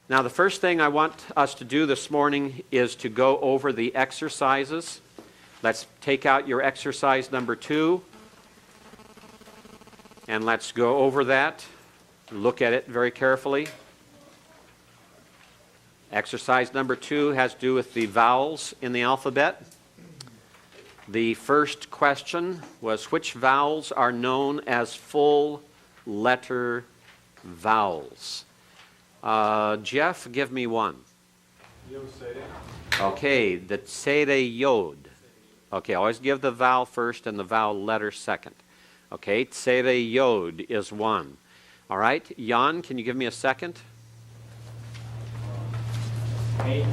Now, the first thing I want us to do this morning is to go over the exercises. Let's take out your exercise number 2, and let's go over that. Look at it very carefully. Exercise number 2 has to do with the vowels in the alphabet. The first question was, which vowels are known as full letter vowels? Jeff, give me one. Okay, the tsere yod. Okay, always give the vowel first and the vowel letter second. Okay, tsere yod is one. All right, Jan, can you give me a second? Hey.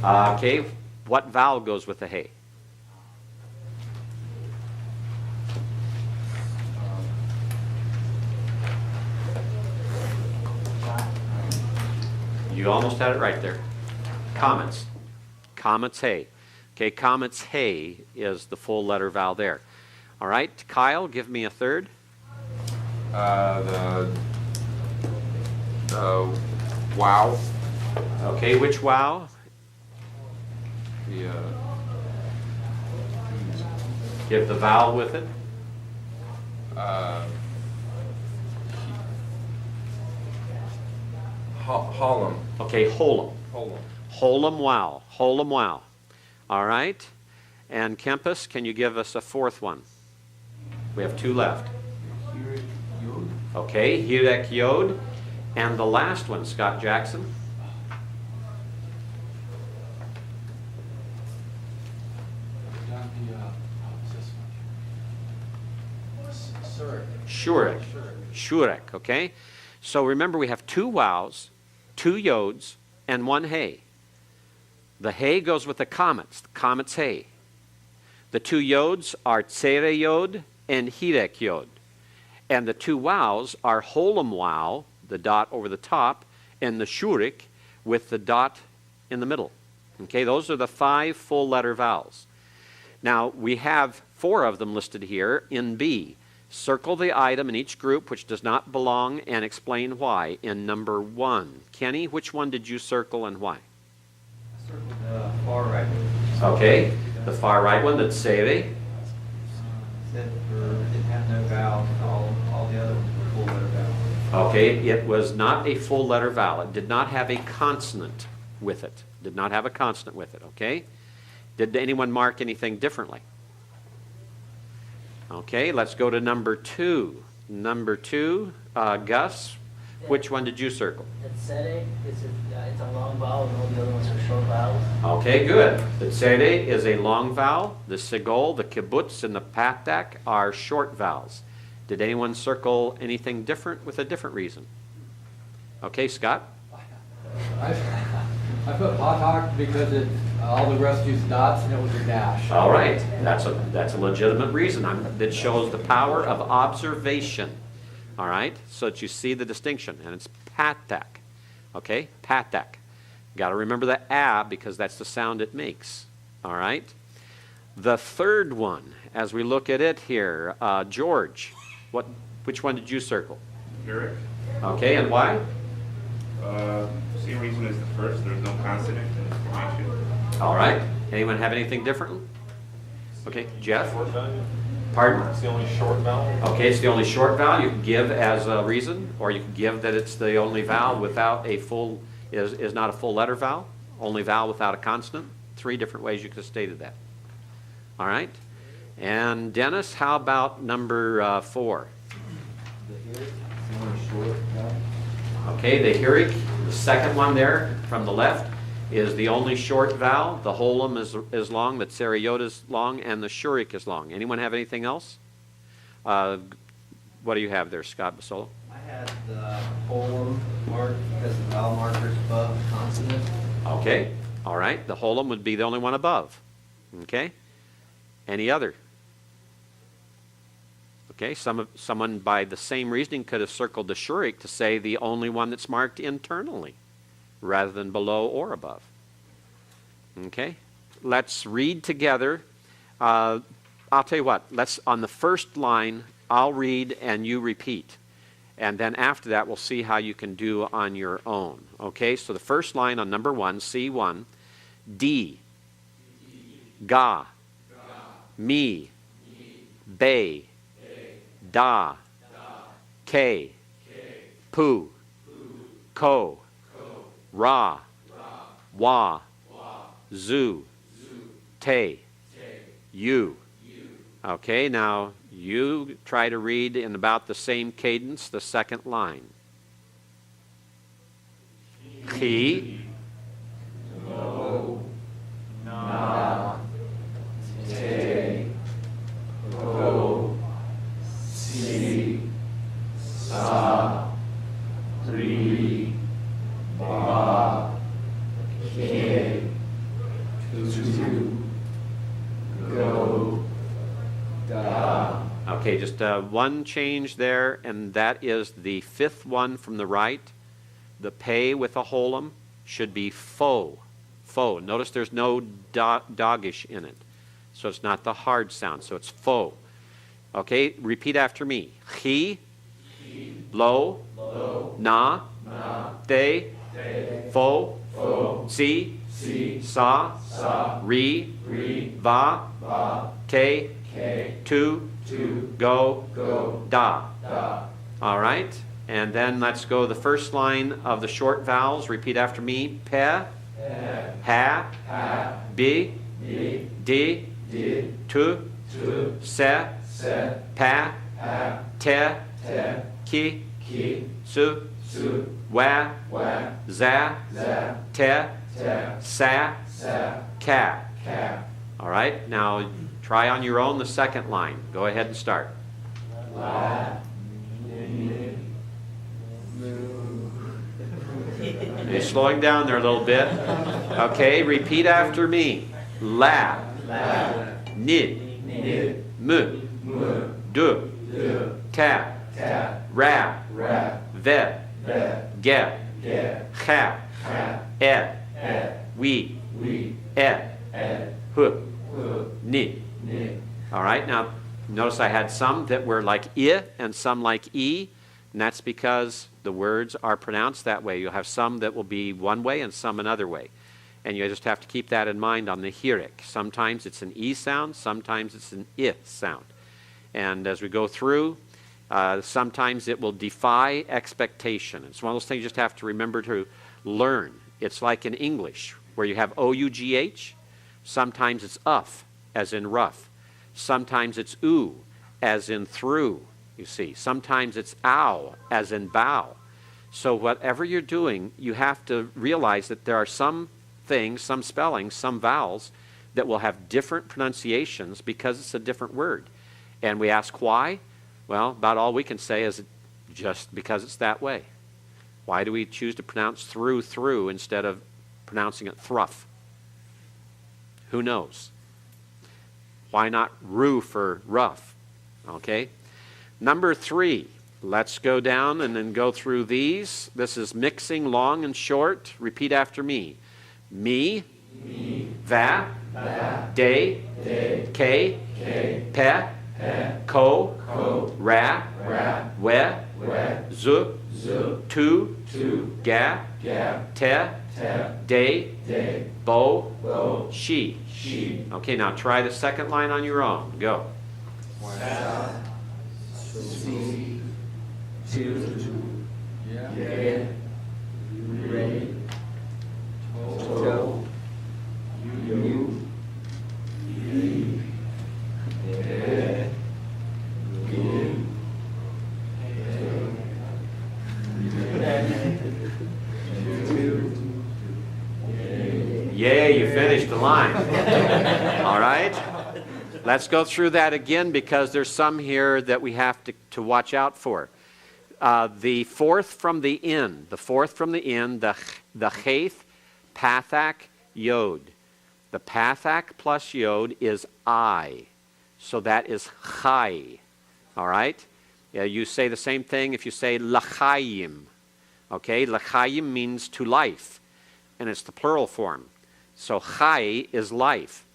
Okay, what vowel goes with the hey? You almost had it right there. Comets. Comets hey. Okay, comets hey is the full letter vowel there. All right, Kyle, give me a third. The wow. Okay, which wow? The Give the vowel with it. Holum. Okay, holum. Holum. Holum wow. Holum wow. All right. And Kempis, can you give us a fourth one? We have 2 left. Okay, Hirek Yod. And the last one, Scott Jackson. Shurek. Shurek, okay? So remember, we have 2 wows, 2 yods, and 1 hey. The hey goes with the comet's hey. The 2 yods are tsere yod and hirek yod. And the 2 wows are holum wow, the dot over the top, and the shurik with the dot in the middle. Okay, those are the 5 full letter vowels. Now, we have 4 of them listed here in B. Circle the item in each group which does not belong and explain why in number 1. Kenny, which one did you circle and why? I circled the far right. Okay, the far right one, that's tsere. Said it didn't have no vowel. All the other ones were full letter vowels. Okay, it was not a full letter vowel. It did not have a consonant with it. Did not have a consonant with it, okay? Did anyone mark anything differently? Okay, let's go to number 2. Number 2, Gus, which one did you circle? The tsere it's a long vowel and all the other ones are short vowels. Okay, good. The tsere is a long vowel. The sigol, the kibbutz, and the patak are short vowels. Did anyone circle anything different with a different reason? Okay, Scott? I put patak because all the rest use dots and it was a dash. All right, that's a legitimate reason. That shows the power of observation. All right, so that you see the distinction, and it's patak. Okay, patak. Got to remember the a because that's the sound it makes. All right. The third one, as we look at it here, George, which one did you circle? Barrick. Okay, and why? Same reason as the first. There's no consonant in the formation. All right. Anyone have anything different? Okay, Jeff? Pardon? It's the only short vowel. Okay, it's the only short vowel. You can give as a reason, or you can give that it's the only vowel without a full, is not a full letter vowel, only vowel without a consonant. 3 different ways you could have stated that. All right. And Dennis, how about number 4? Okay, the hirik, the second one there from the left, is the only short vowel. The holum is long, the tsere yod is long, and the shurik is long. Anyone have anything else? What do you have there, Scott Basolo? I had the holum marked because the vowel marker is above the consonant. Okay, all right. The holum would be the only one above. Okay. Any other? Okay, someone by the same reasoning could have circled the shurik to say the only one that's marked internally rather than below or above. Okay, let's read together. I'll tell you what, let's, on the first line, I'll read and you repeat. And then after that, we'll see how you can do on your own. Okay, so the first line on number 1, C1, D, Ga, Mi, Be, Da, Ke, Pu, Ko, Ra, Wa, Zu, Te, You. Okay, now you try to read in about the same cadence the second line. Chi, Okay, just one change there, and that is the fifth one from the right. The pay with a holum should be fo. Fo. Notice there's no doggish in it. So it's not the hard sound. So it's fo. Okay, repeat after me. Chi, lo, na, te, fo, si, sa, ri, va, ke, tu, go, da. All right, and then let's go the first line of the short vowels. Repeat after me. Pe, ha, bi, di, tu, se, pa, te, ki, su, wa, za, te, sa, ka. All right, now try on your own the second line. Go ahead and start. You're slowing down there a little bit. Okay, repeat after me. La, nid, mu, du, ta, ra, ve, ge, ha, et, we, et, hu, ni. All right, now notice I had some that were like I and some like E, and that's because the words are pronounced that way. You'll have some that will be one way and some another way. And you just have to keep that in mind on the Hirik. Sometimes it's an E sound, sometimes it's an I sound. And as we go through, sometimes it will defy expectation. It's one of those things you just have to remember to learn. It's like in English, where you have O-U-G-H. Sometimes it's uff, as in rough. Sometimes it's oo, as in through, you see. Sometimes it's ow, as in bow. So whatever you're doing, you have to realize that there are some things, some spellings, some vowels that will have different pronunciations because it's a different word. And we ask why? Well, about all we can say is just because it's that way. Why do we choose to pronounce through instead of pronouncing it thruff? Who knows? Why not roo for rough? Okay. Number 3. Let's go down and then go through these. This is mixing long and short. Repeat after me. Me, va, de, ke, pe, ko, ra, we, zu, tu, ga, te, de, bo, she. Okay, now try the second line on your own. Go. Yay, you finished the line. All right. Let's go through that again because there's some here that we have to watch out for. The fourth from the in, the cheth, pathak, yod. The pathak plus yod is I. So that is chai. All right? Yeah, you say the same thing if you say lachayim. Okay? Lachayim means to life. And it's the plural form. So chai is life.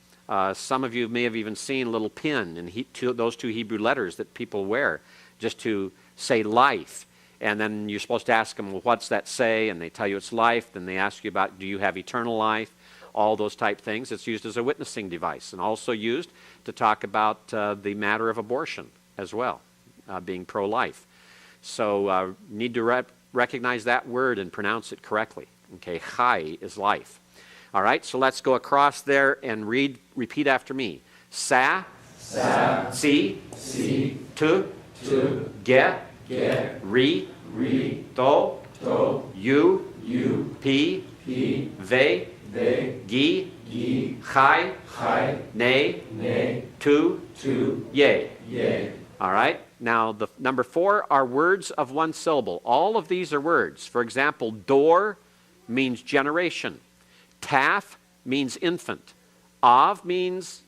Some of you may have even seen a little pin in those two Hebrew letters that people wear just to say life. And then you're supposed to ask them, well, what's that say? And they tell you it's life. Then they ask you about, do you have eternal life? All those type things. It's used as a witnessing device, and also used to talk about the matter of abortion as well, being pro-life. So need to recognize that word and pronounce it correctly. Okay, chai is life. All right, so let's go across there and repeat after me. Sa, si, tu, ge, ri, to, you, pi, ve, gi, chai, ne, tu, ye. All right, now the number 4 are words of one syllable. All of these are words. For example, dor means generation. Taf means infant. Av means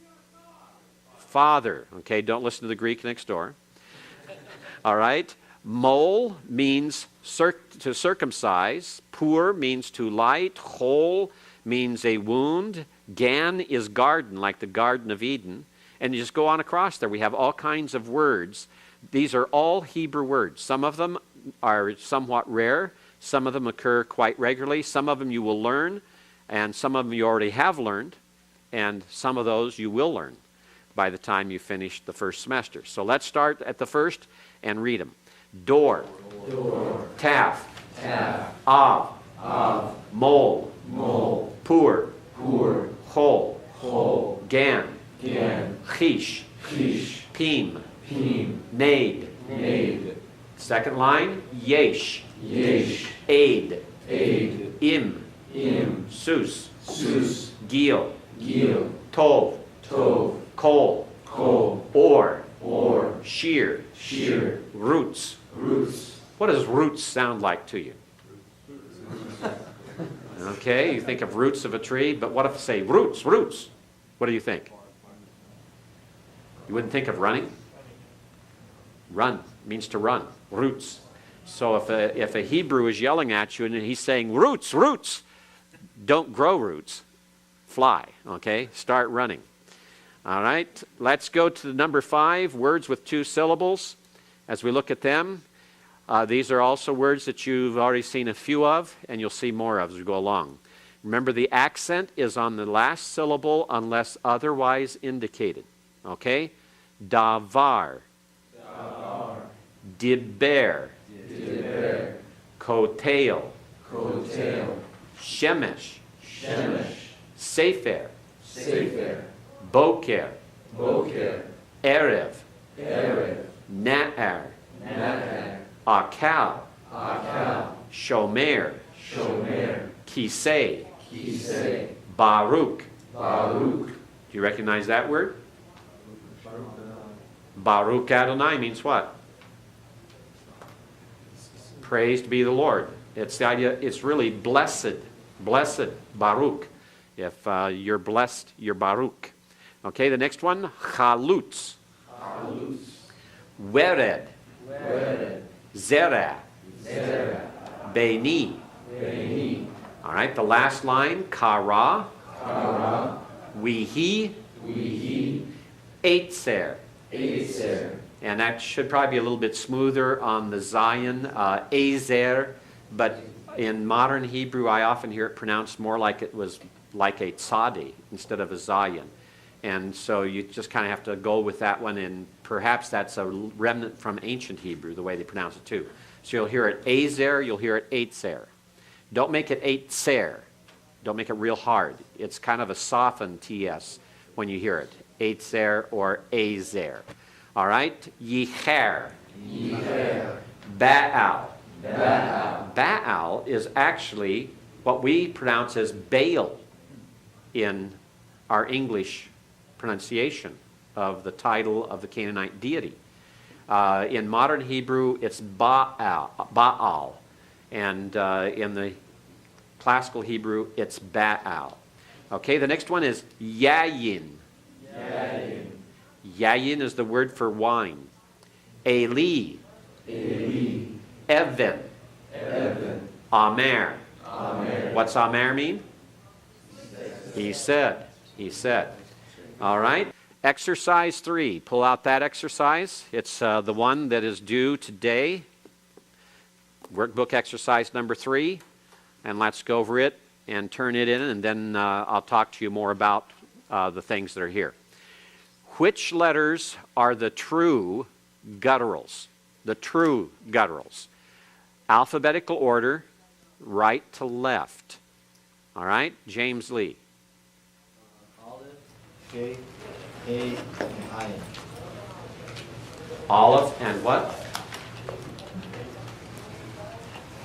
father. Okay, don't listen to the Greek next door. All right. Mol means to circumcise. Pur means to light. Chol means a wound. Gan is garden, like the Garden of Eden. And you just go on across there. We have all kinds of words. These are all Hebrew words. Some of them are somewhat rare. Some of them occur quite regularly. Some of them you will learn. And some of them you already have learned, and some of those you will learn by the time you finish the first semester. So let's start at the first and read them. Dor, taf, av, mol, pur, chol, gan, chish, pim, nade. Second line, yesh, aid, im, sus, gil, tov, kol, or, shear, roots. What does roots sound like to you? Okay, you think of roots of a tree, but what if I say roots? What do you think? You wouldn't think of running? Run means to run, roots. So if a Hebrew is yelling at you and he's saying roots, don't grow roots, fly, okay? Start running. All right, let's go to the number 5, words with 2 syllables. As we look at them, these are also words that you've already seen a few of, and you'll see more of as we go along. Remember, the accent is on the last syllable unless otherwise indicated, okay? Davar, diber, kotel, shemesh, sefer, boker, erev, na'ar, akal, shomer, kisei, baruch. Do you recognize that word? Baruch Adonai means what? Praised be the Lord. It's the idea, it's really blessed, Baruch. If you're blessed, you're Baruch. Okay, the next one, chalutz. Wered. Zera. Beini. All right, the last line, kara. Wihi. Eitzer. And that should probably be a little bit smoother on the Zion, Ezer, but in modern Hebrew I often hear it pronounced more like it was like a tzadi instead of a Zion. And so you just kind of have to go with that one, and perhaps that's a remnant from ancient Hebrew, the way they pronounce it too. So you'll hear it Ezer, you'll hear it Eitzer. Don't make it Eitzer. Don't make it real hard. It's kind of a softened TS when you hear it. Eitzer or Ezer. All right? Yicher. Baal. Baal is actually what we pronounce as Baal in our English pronunciation of the title of the Canaanite deity. In modern Hebrew, it's Baal. And in the classical Hebrew, it's Baal. Okay, the next one is Yayin. Yayin is the word for wine. Eli. Even. Amer. What's Amer mean? He said. All right. Exercise 3. Pull out that exercise. It's the one that is due today. workbook exercise number 3, and let's go over it and turn it in, and then I'll talk to you more about the things that are here. Which letters are the true gutturals? The true gutturals. Alphabetical order, right to left. All right, James Lee. Olive, K, A, and I. Olive and what?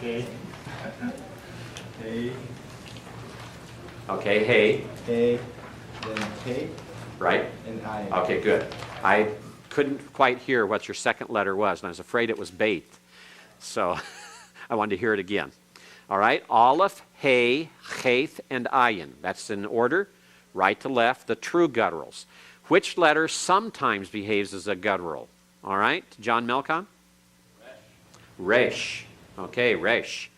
K. A, Okay, hey, A, then K, right? and I. Okay, good. I couldn't quite hear what your second letter was, and I was afraid it was bait. So I wanted to hear it again. All right, Aleph, Hey, Cheth, and Ayin. That's in order, right to left, the true gutturals. Which letter sometimes behaves as a guttural? All right, John Melcon? Resh. Okay, Resh.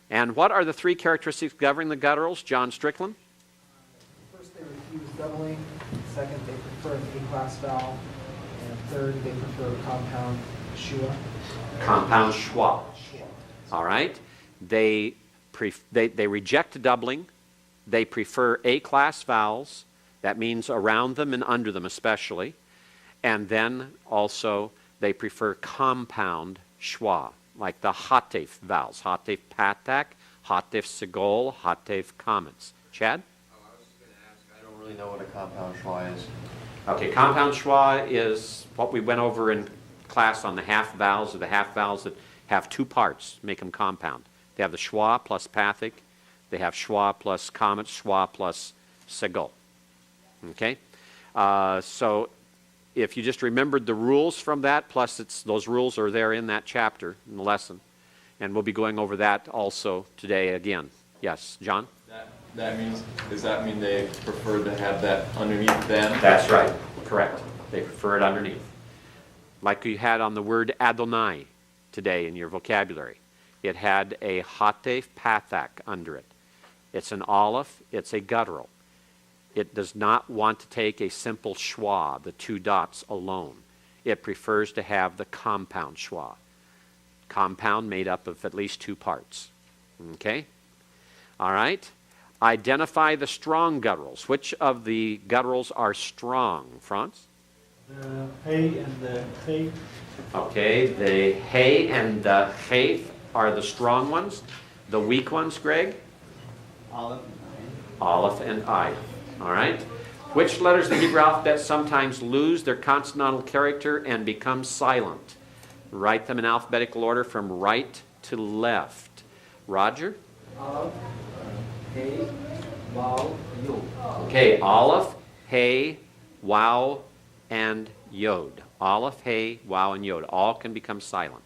And what are the 3 characteristics governing the gutturals, John Strickland? First, they refuse doubling. Second, they prefer an A-class vowel. And third, they prefer compound shua. Compound schwa. All right. They reject doubling. They prefer A-class vowels. That means around them and under them especially. And then also they prefer compound schwa, like the hatef vowels. Hatef patak, hatef segol, hatef comments. Chad? Oh, I was going to ask, I don't really know what a compound schwa is. Okay, compound schwa is what we went over in class on the half vowels, or the half vowels that have 2 parts, make them compound. They have the schwa plus pathic. They have schwa plus comment, schwa plus segol. Okay? So if you just remembered the rules from that, plus those rules are there in that chapter, in the lesson. And we'll be going over that also today again. Yes, John? Does that mean they prefer to have that underneath them? That's right. Correct. They prefer it underneath. Like you had on the word Adonai today in your vocabulary. It had a hatef pathak under it. It's an aleph. It's a guttural. It does not want to take a simple schwa, the 2 dots alone. It prefers to have the compound schwa. Compound made up of at least 2 parts. Okay? All right. Identify the strong gutturals. Which of the gutturals are strong, Franz? The hey and the hey. Okay, the hey and the cheth are the strong ones. The weak ones, Greg? Olive, Aleph and I. All right. Which letters of the Hebrew alphabet sometimes lose their consonantal character and become silent? Write them in alphabetical order from right to left. Roger? Aleph, Hey, Vav, Yod. Okay, Aleph, Hey, Wow, and Yod. Aleph, Hey, Wow, and Yod. All can become silent.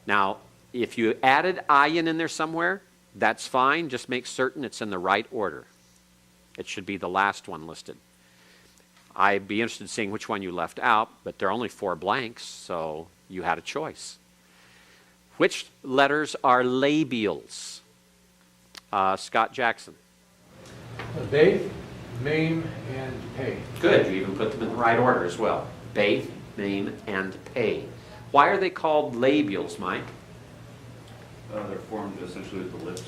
Now, if you added ayin in there somewhere, that's fine. Just make certain it's in the right order. It should be the last one listed. I'd be interested in seeing which one you left out, but there are only 4 blanks, so you had a choice. Which letters are labials? Scott Jackson. Beth, Mame, and Pei. Good. You even put them in the right order as well. Beth, Mame, and Pei. Why are they called labials, Mike? They're formed essentially with the lips.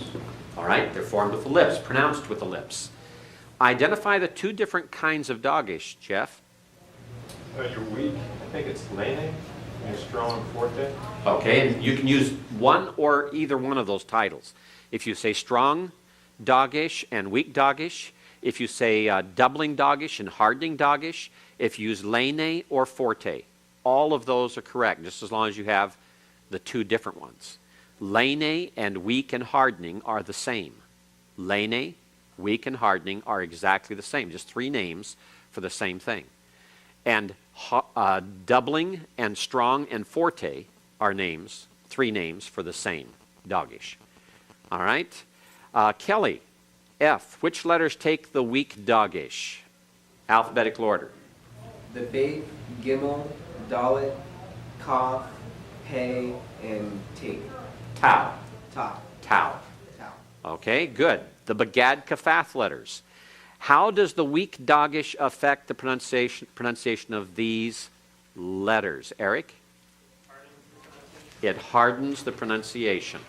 All right, they're formed with the lips, pronounced with the lips. Identify the 2 different kinds of dogish, Jeff. You're weak. I think it's lene. You're strong, forte. Okay, and you can use one or either one of those titles. If you say strong dogish and weak dogish, if you say doubling dogish and hardening dogish, if you use lene or forte, all of those are correct, just as long as you have the 2 different ones. Lene and weak and hardening are the same. Lene, weak, and hardening are exactly the same, just 3 names for the same thing. And doubling and strong and forte are names, 3 names for the same, dogish. All right? Kelly, F, which letters take the weak dogish? Alphabetical order. The Beth, Gimel, Dalet, Kaf, Hey, and Te. Tau. Ta. Tau. Tau. Okay, good. The Bagad Kafath letters. How does the weak dogish affect the pronunciation of these letters? Eric? It hardens the pronunciation.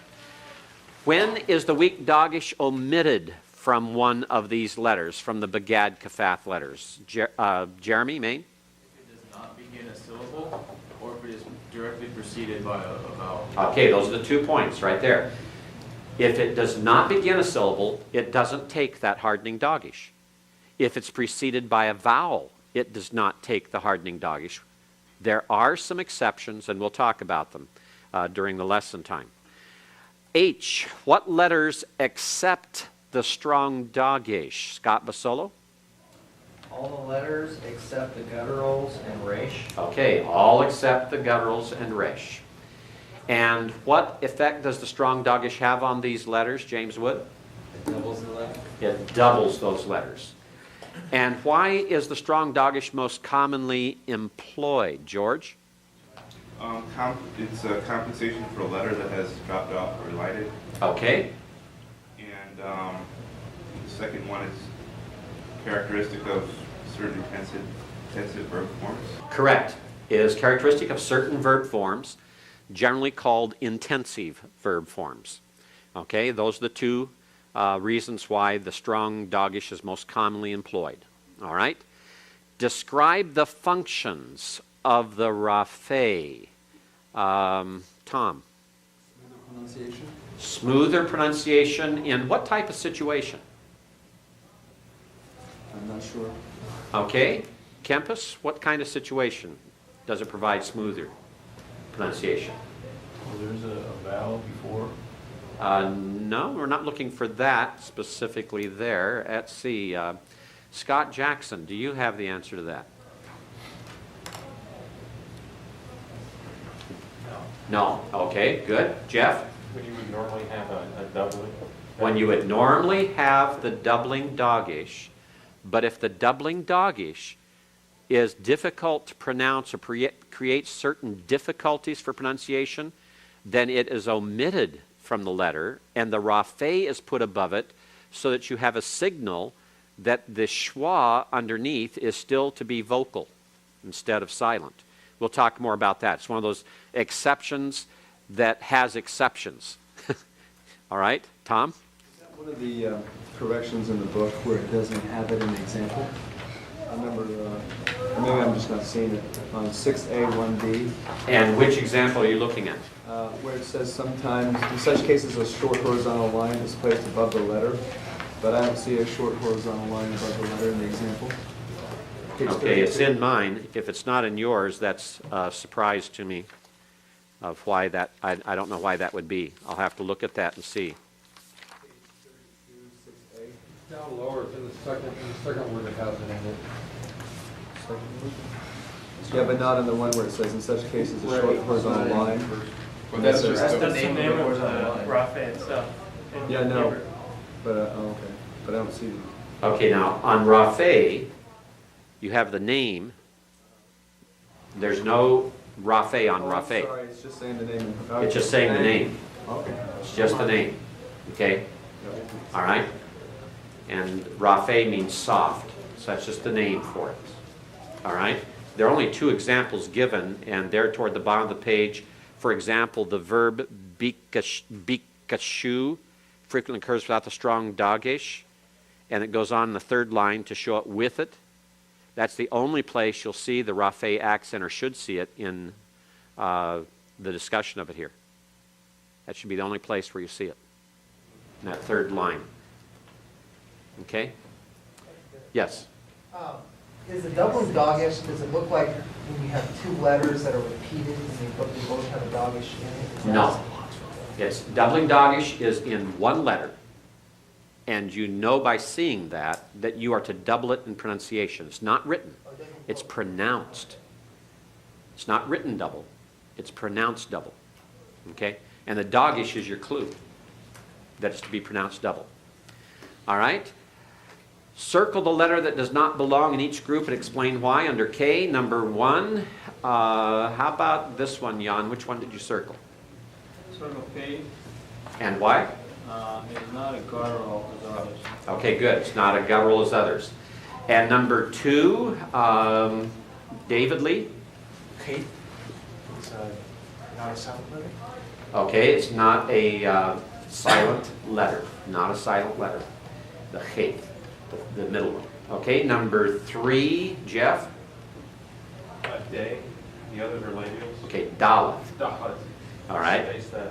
When is the weak dogish omitted from one of these letters, from the Bagad Kafath letters? Jeremy, Maine? If it does not begin a syllable, or if it is directly preceded by a vowel. Okay, those are the 2 points right there. If it does not begin a syllable, it doesn't take that hardening dogish. If it's preceded by a vowel, it does not take the hardening dogish. There are some exceptions, and we'll talk about them during the lesson time. H, what letters accept the strong dogish? Scott Basolo? All the letters except the gutturals and resh. Okay, all except the gutturals and resh. And what effect does the strong dogish have on these letters, James Wood? It doubles the letter. It doubles those letters. And why is the strong dogish most commonly employed, George? It's a compensation for a letter that has dropped off or elided. Okay, And the second one is characteristic of certain intensive verb forms. correct. It is characteristic of certain verb forms, generally called intensive verb forms. Okay, those are the 2 reasons why the strong dogish is most commonly employed. All right? Describe the functions of the raphe. Tom? Smoother pronunciation. Smoother pronunciation in what type of situation? I'm not sure. Okay. Kempis, what kind of situation does it provide smoother pronunciation? Well, there's a vowel before. No, we're not looking for that specifically there. Let's see. Scott Jackson, do you have the answer to that? No. Okay, good. Jeff? When you would normally have a doubling. When you would normally have the doubling dogish, but if the doubling dogish is difficult to pronounce or creates certain difficulties for pronunciation, then it is omitted from the letter and the raphe is put above it so that you have a signal that the schwa underneath is still to be vocal instead of silent. We'll talk more about that. It's one of those exceptions that has exceptions. All right, Tom? Is that one of the corrections in the book where it doesn't have it in the example? I remember, or maybe I'm just not seeing it, on 6A 1B, And which example are you looking at? where it says sometimes, in such cases, a short horizontal line is placed above the letter, but I don't see a short horizontal line above the letter in the example. Page Okay, it's 32. in mine. If it's not in yours, that's a surprise to me of why that, I don't know why that would be. I'll have to look at that and see. Page 32, 6A. Down lower, it's in the second word that has it in it. Yeah, but not in the one where it says, in such cases, a short horizontal line. But that's That's just the the name of the horizontal line. Rafe itself. Yeah, no, but, oh, okay, but I don't see it. Okay, now, on raphe, you have the name. There's no raphe on Oh, I'm raphe. sorry, it's just saying the name. It's just saying the name. Okay. It's just the name. Okay? All right? And raphe means soft, so that's just the name for it. All right? There are only 2 examples given, and they're toward the bottom of the page. For example, the verb bikashu frequently occurs without the strong dagesh, and it goes on in the 3rd line to show it with it. That's the only place you'll see the raphe accent, or should see it, in the discussion of it here. That should be the only place where you see it, in that 3rd line. Okay? Yes? Is the doubling dogish, does it look like when you have 2 letters that are repeated and they both have a dogish in it? Is that- No. It's doubling dogish is in one letter, and you know by seeing that you are to double it in pronunciation. It's not written, it's pronounced. It's not written double, it's pronounced double. Okay? And the dogish is your clue that it's to be pronounced double. All right? Circle the letter that does not belong in each group and explain why. Under K, number 1. How about this one, Jan? Which one did you circle? Circle K, And why? it's not a guttural as others. Okay, good. It's not a guttural as others. And number 2, David Lee. Okay. It's Not a silent letter? Okay, it's not a silent letter. Not a silent letter. The hey, the middle one. Okay, number 3, Jeff. Day, the others are labials. Okay, Daleth. Dalit. All right. Space that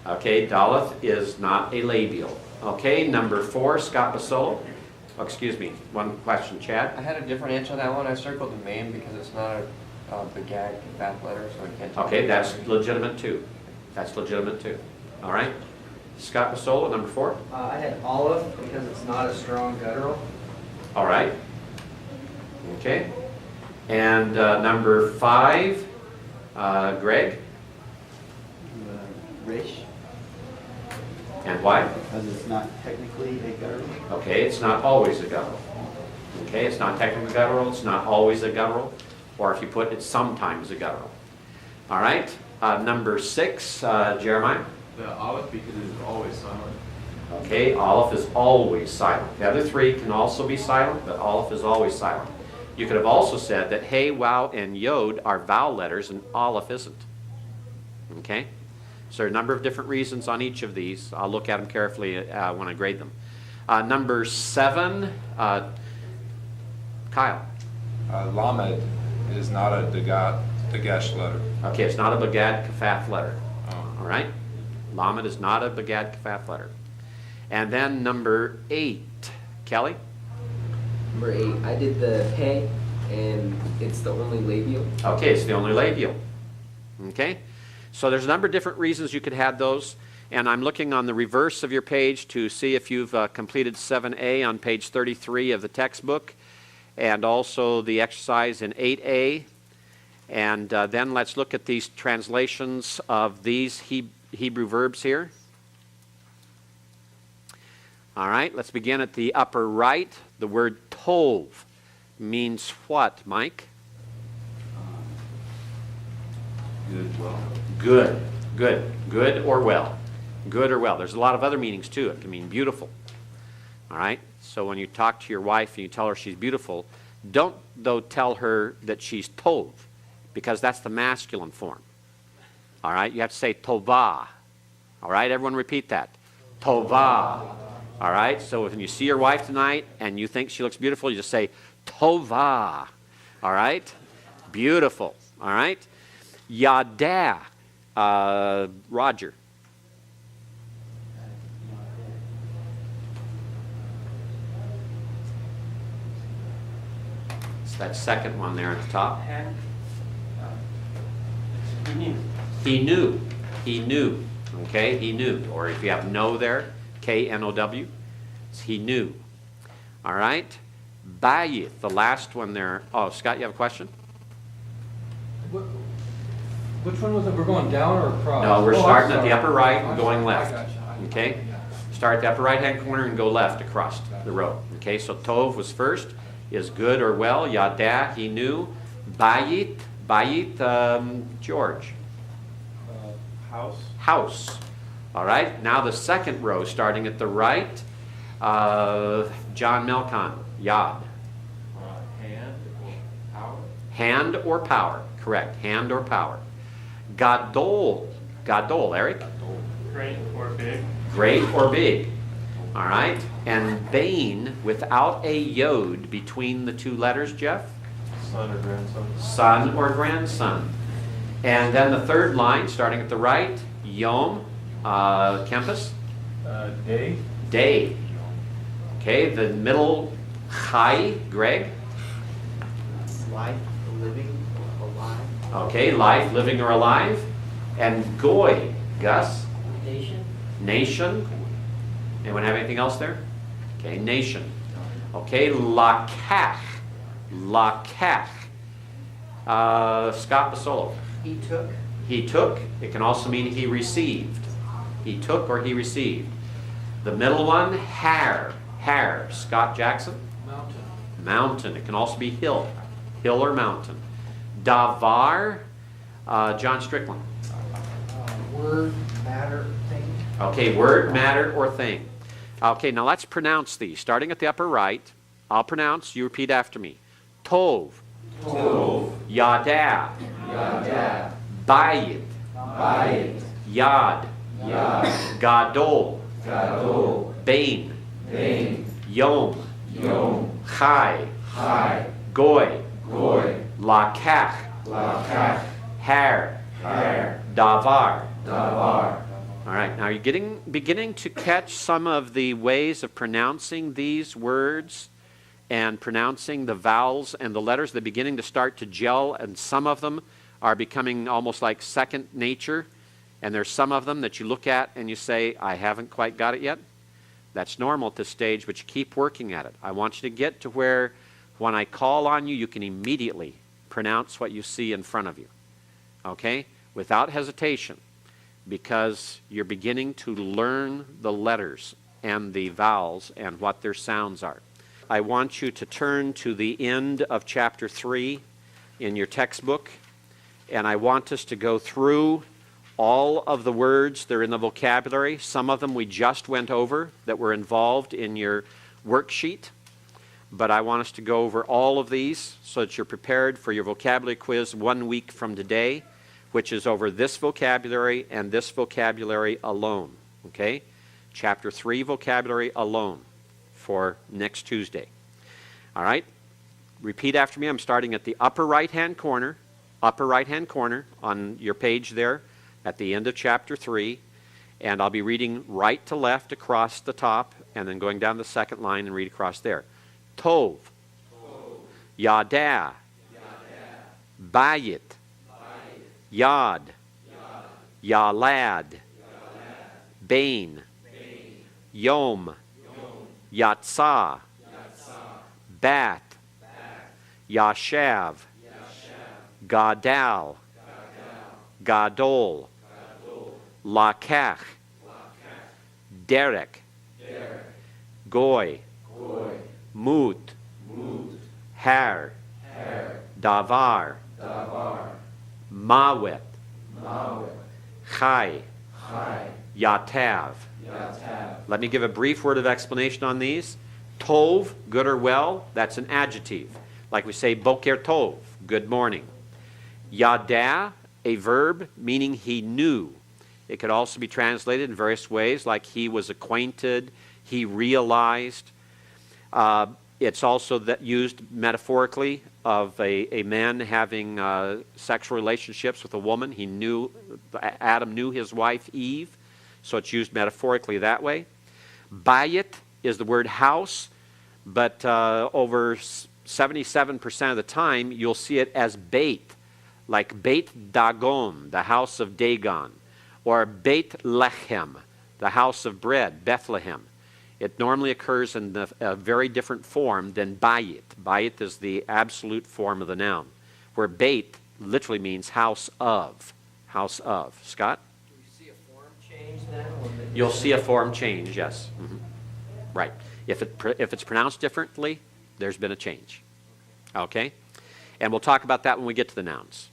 out Okay, Daleth is not a labial. Okay, number 4, Scott Basolo. Oh, excuse me, one question, Chad. I had a different answer to that one. I circled the main because it's not a begag fat letter, so I can't. tell Okay, you. that's legitimate too. That's legitimate too. All right. Scott Basolo, number 4. I had olive because it's not a strong guttural. All right. Okay. And number 5, Greg. Rish, And why? because it's not technically a guttural. Okay, it's not always a guttural. Okay, it's not technically guttural, it's not always a guttural, or if you put it's sometimes a guttural. All right, number 6, Jeremiah. The olive because it is always silent. Okay, Aleph is always silent. The other 3 can also be silent, but Aleph is always silent. You could have also said that Hey, Wow, and Yod are vowel letters and Aleph isn't. Okay? So there are a number of different reasons on each of these. I'll look at them carefully when I grade them. Number 7, Kyle. Lamed is not a Dagesh letter. Okay, it's not a Bagad Kafaf letter. Oh. All right? Lamed is not a Bagad Kafaf letter. And then number 8, Kelly. Number 8, I did the hey, and it's the only labial. Okay, it's the only labial. Okay? So there's a number of different reasons you could have those. And I'm looking on the reverse of your page to see if you've completed 7A on page 33 of the textbook, and also the exercise in 8A. And then let's look at these translations of these Hebrew verbs here. All right, let's begin at the upper right. The word tov means what, Mike? Good, well. Good, good, good or well. Good or well. There's a lot of other meanings too. It can mean beautiful. All right? So when you talk to your wife and you tell her she's beautiful, don't, though, tell her that she's tov, because that's the masculine form. All right? You have to say tovah. All right? Everyone repeat that. Tovah. All right? So when you see your wife tonight and you think she looks beautiful, you just say tovah. All right? Beautiful. All right? Yada. Roger. It's that second one there at the top. He knew. He knew. Okay? He knew. Or if you have know there, K-N-O-W, it's he knew. All right? Bayith, the last one there. Oh, Scott, you have a question? Which one was it? We're going down or across? No, we're Oh, I'm starting at sorry. the upper right and I'm going sorry. I left. gotcha. Okay? Start at the upper right-hand corner and go left across the row. Okay, so Tov was first, is good or well. Yada, he knew. Bayit, George. House. House. All right, now the second row, starting at the right. John Melcon, Yad. Hand or power. Hand or power, correct, hand or power. Gadol, Eric. Great or big. Great or big. All right. And Bain without a yod between the 2 letters, Jeff? Son or grandson. Son or grandson. And then the third line, starting at the right, Yom, Kempis? Day. Day. Okay, the middle, Chai, Greg? Life, living, alive. Okay, life, living or alive. And Goy, Gus? Nation. Nation. Anyone have anything else there? Okay, nation. Okay, Lakach. Scott Basolo. He took. He took. It can also mean he received. He took or he received. The middle one, Har. Scott Jackson. Mountain. It can also be hill. Hill or mountain. Davar. John Strickland. Word, matter, thing. Okay, word, matter, or thing. Okay, now let's pronounce these. Starting at the upper right, I'll pronounce, you repeat after me. Tov. Tov. Yada. Yada. Bayit. Bayit. Yad. Gadol. Bain. Yom. Chai. Goy. Lakach. Har. Davar. All right, now you're beginning to catch some of the ways of pronouncing these words and pronouncing the vowels and the letters. They're beginning to start to gel, and some of them are becoming almost like second nature. And there's some of them that you look at and you say, I haven't quite got it yet. That's normal at this stage, but you keep working at it. I want you to get to where when I call on you, you can immediately pronounce what you see in front of you. Okay? Without hesitation. Because you're beginning to learn the letters and the vowels and what their sounds are. I want you to turn to the end of chapter 3 in your textbook, and I want us to go through all of the words that are in the vocabulary. Some of them we just went over that were involved in your worksheet, but I want us to go over all of these so that you're prepared for your vocabulary quiz 1 week from today, which is over this vocabulary and this vocabulary alone, okay? Chapter 3 vocabulary alone for next Tuesday. All right? Repeat after me. I'm starting at the upper right-hand corner on your page there at the end of chapter 3, and I'll be reading right to left across the top and then going down the second line and read across there. Tov. Yada. Bayit. Yad. Yalad. Bain. Yom. Yatsah. Bat. Yashav. Gadal. Gadol. Lakach. Derek. Goy. Mut. Har. Davar. Mawet. Chai. Yatav. Let me give a brief word of explanation on these. Tov, good or well, that's an adjective. Like we say, Boker Tov, good morning. Yada, a verb meaning he knew. It could also be translated in various ways, like he was acquainted, he realized. It's also used metaphorically of a man having sexual relationships with a woman. Adam knew his wife Eve, so it's used metaphorically that way. Bayit is the word house, but over 77% of the time you'll see it as Beit, like Beit Dagon, the house of Dagon, or Beit Lechem, the house of bread, Bethlehem. It normally occurs in a very different form than Bayit. Bayit is the absolute form of the noun, where Beit literally means house of. House of. Scott? Do you see a form change then? You'll see a form change, yes. Mm-hmm. Right. If it's pronounced differently, there's been a change. Okay? And we'll talk about that when we get to the nouns.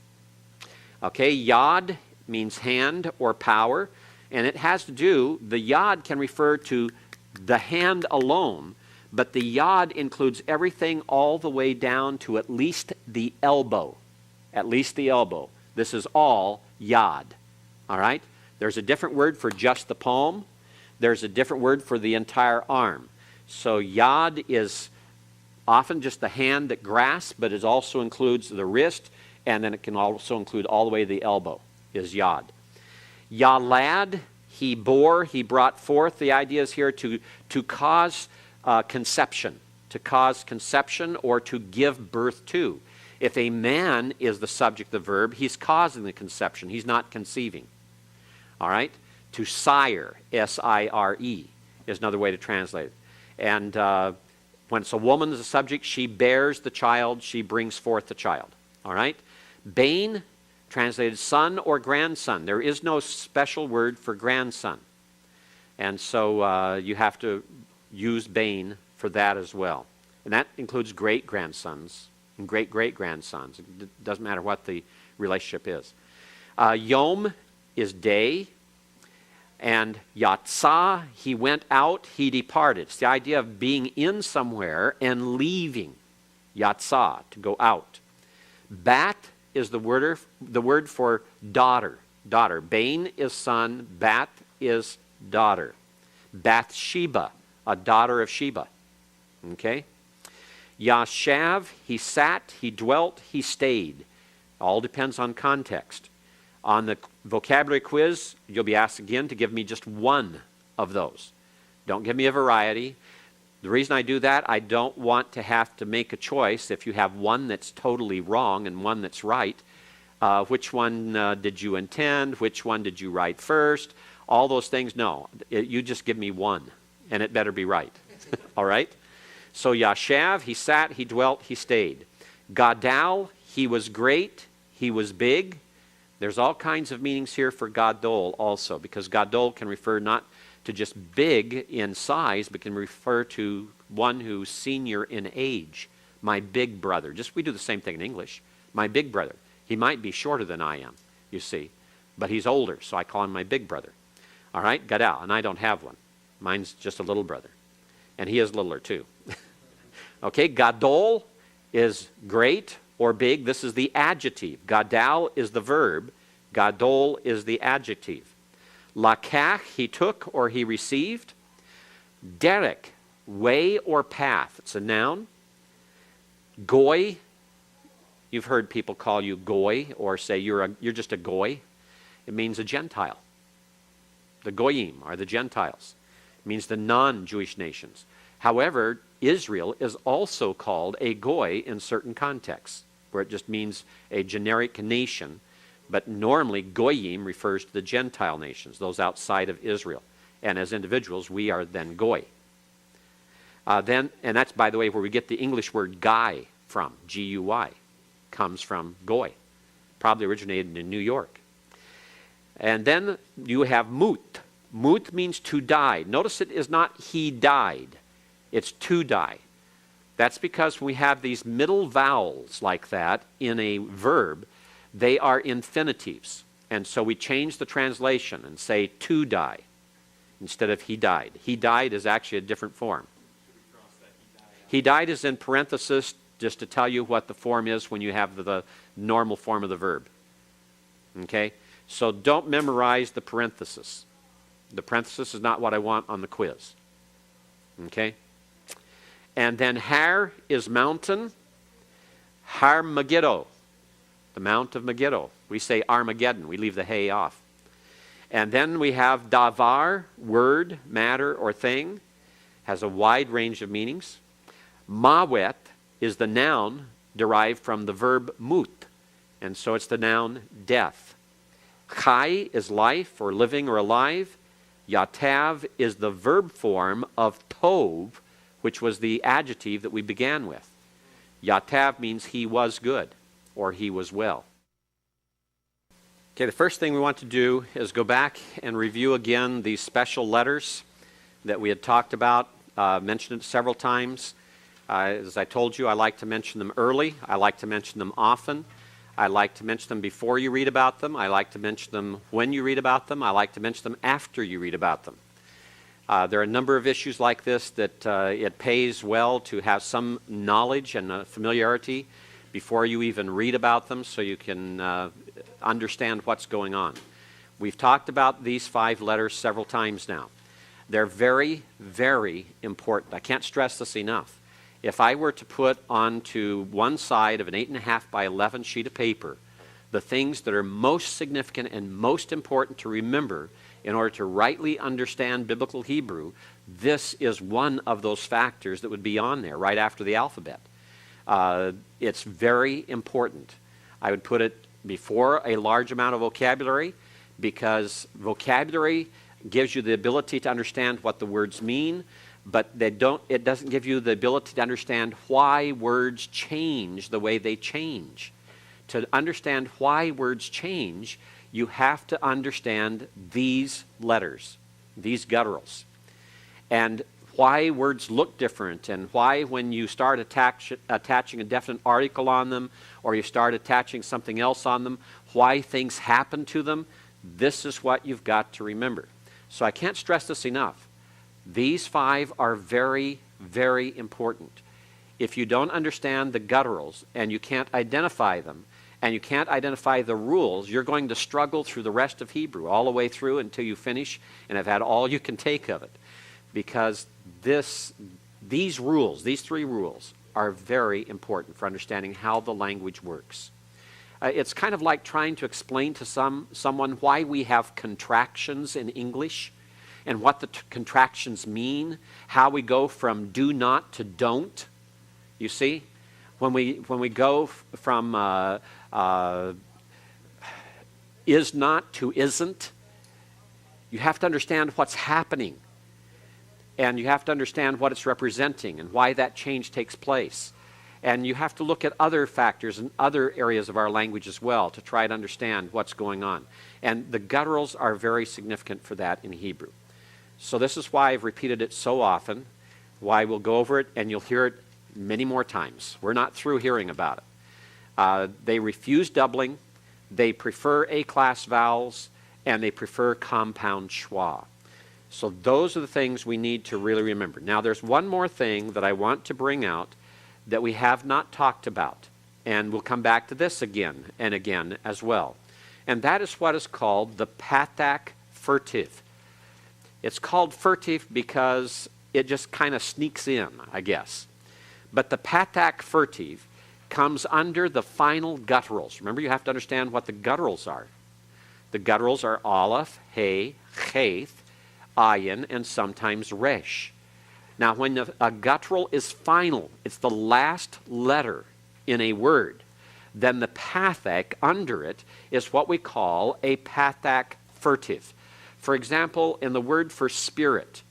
Okay, Yad means hand or power, and it has to do, the Yad can refer to the hand alone, but the Yad includes everything all the way down to at least the elbow. At least the elbow. This is all Yad. All right? There's a different word for just the palm. There's a different word for the entire arm. So Yad is often just the hand that grasps, but it also includes the wrist, and then it can also include all the way to the elbow, is Yad. Yalad, he bore, he brought forth. The idea is here to cause conception, or to give birth to. If a man is the subject of the verb, he's causing the conception. He's not conceiving. All right? To sire, S-I-R-E, is another way to translate it. And when it's a woman as a subject, she bears the child, she brings forth the child. All right? Bain, translated son or grandson. There is no special word for grandson. And so you have to use Bain for that as well. And that includes great-grandsons and great-great-grandsons. It doesn't matter what the relationship is. Yom is day. And Yatsah, he went out, he departed. It's the idea of being in somewhere and leaving. Yatsah, to go out. Bat is the word for daughter. daughter. Bain is son, Bat is daughter. Bathsheba, a daughter of Sheba. Okay? Yashav, he sat, he dwelt, he stayed. All depends on context. On the vocabulary quiz, you'll be asked again to give me just one of those. Don't give me a variety. The reason I do that, I don't want to have to make a choice if you have one that's totally wrong and one that's right. Which one did you intend? Which one did you write first? All those things, no. You just give me one, and it better be right. All right? So Yashav, he sat, he dwelt, he stayed. Gadal, he was great, he was big. There's all kinds of meanings here for Gadol also, because Gadol can refer not to just big in size, but can refer to one who's senior in age. My big brother. Just we do the same thing in English. My big brother. He might be shorter than I am, you see, but he's older, so I call him my big brother. All right, Gadal, and I don't have one. Mine's just a little brother, and he is littler too. Okay, Gadol is great or big. This is the adjective. Gadal is the verb. Gadol is the adjective. Lakach, he took or he received. Derek, way or path. It's a noun. Goy, you've heard people call you goy or say you're just a goy. It means a Gentile. The goyim are the Gentiles. It means the non-Jewish nations. However, Israel is also called a goy in certain contexts, where it just means a generic nation. But normally, goyim refers to the Gentile nations, those outside of Israel. And as individuals, we are then goy. And that's, by the way, where we get the English word guy from, G-U-Y, comes from goy. Probably originated in New York. And then you have mut. Mut means to die. Notice it is not he died. It's to die. That's because we have these middle vowels like that in a verb. They are infinitives. And so we change the translation and say to die instead of he died. He died is actually a different form. He died is in parenthesis just to tell you what the form is when you have the normal form of the verb. Okay? So don't memorize the parenthesis. The parenthesis is not what I want on the quiz. Okay? And then Har is mountain. Har Megiddo, the Mount of Megiddo. We say Armageddon. We leave the hay off. And then we have Davar, word, matter, or thing. Has a wide range of meanings. Mawet is the noun derived from the verb mut. And so it's the noun death. Chai is life or living or alive. Yatav is the verb form of tov, which was the adjective that we began with. Yatav means he was good or he was well. Okay, the first thing we want to do is go back and review again these special letters that we had talked about, mentioned it several times. As I told you, I like to mention them early. I like to mention them often. I like to mention them before you read about them. I like to mention them when you read about them. I like to mention them after you read about them. There are a number of issues like this that it pays well to have some knowledge and familiarity before you even read about them so you can understand what's going on. We've talked about these 5 letters several times now. They're very, very important. I can't stress this enough. If I were to put onto one side of an 8.5 by 11 sheet of paper the things that are most significant and most important to remember in order to rightly understand biblical Hebrew, this is one of those factors that would be on there right after the alphabet. It's very important. I would put it before a large amount of vocabulary because vocabulary gives you the ability to understand what the words mean, but it doesn't give you the ability to understand why words change the way they change. To understand why words change, you have to understand these letters, these gutturals, and why words look different, and why when you start attaching a definite article on them, or you start attaching something else on them, why things happen to them. This is what you've got to remember. So I can't stress this enough. These 5 are very, very important. If you don't understand the gutturals and you can't identify them, and you can't identify the rules, you're going to struggle through the rest of Hebrew, all the way through until you finish and have had all you can take of it. Because these rules, these three rules, are very important for understanding how the language works. It's kind of like trying to explain to someone why we have contractions in English and what the contractions mean, how we go from do not to don't. You see? When we go from is not to isn't, you have to understand what's happening. And you have to understand what it's representing and why that change takes place. And you have to look at other factors in other areas of our language as well to try to understand what's going on. And the gutturals are very significant for that in Hebrew. So this is why I've repeated it so often, why we'll go over it and you'll hear it many more times. We're not through hearing about it. They refuse doubling, they prefer A-class vowels, and they prefer compound schwa. So those are the things we need to really remember. Now there's one more thing that I want to bring out that we have not talked about, and we'll come back to this again and again as well. And that is what is called the patak furtive. It's called furtive because it just kind of sneaks in, I guess. But the patak furtive comes under the final gutturals. Remember, you have to understand what the gutturals are. The gutturals are aleph, he, cheth, ayin, and sometimes resh. Now, when a guttural is final, it's the last letter in a word, then the pathak under it is what we call a pathak furtive. For example, in the word for spirit,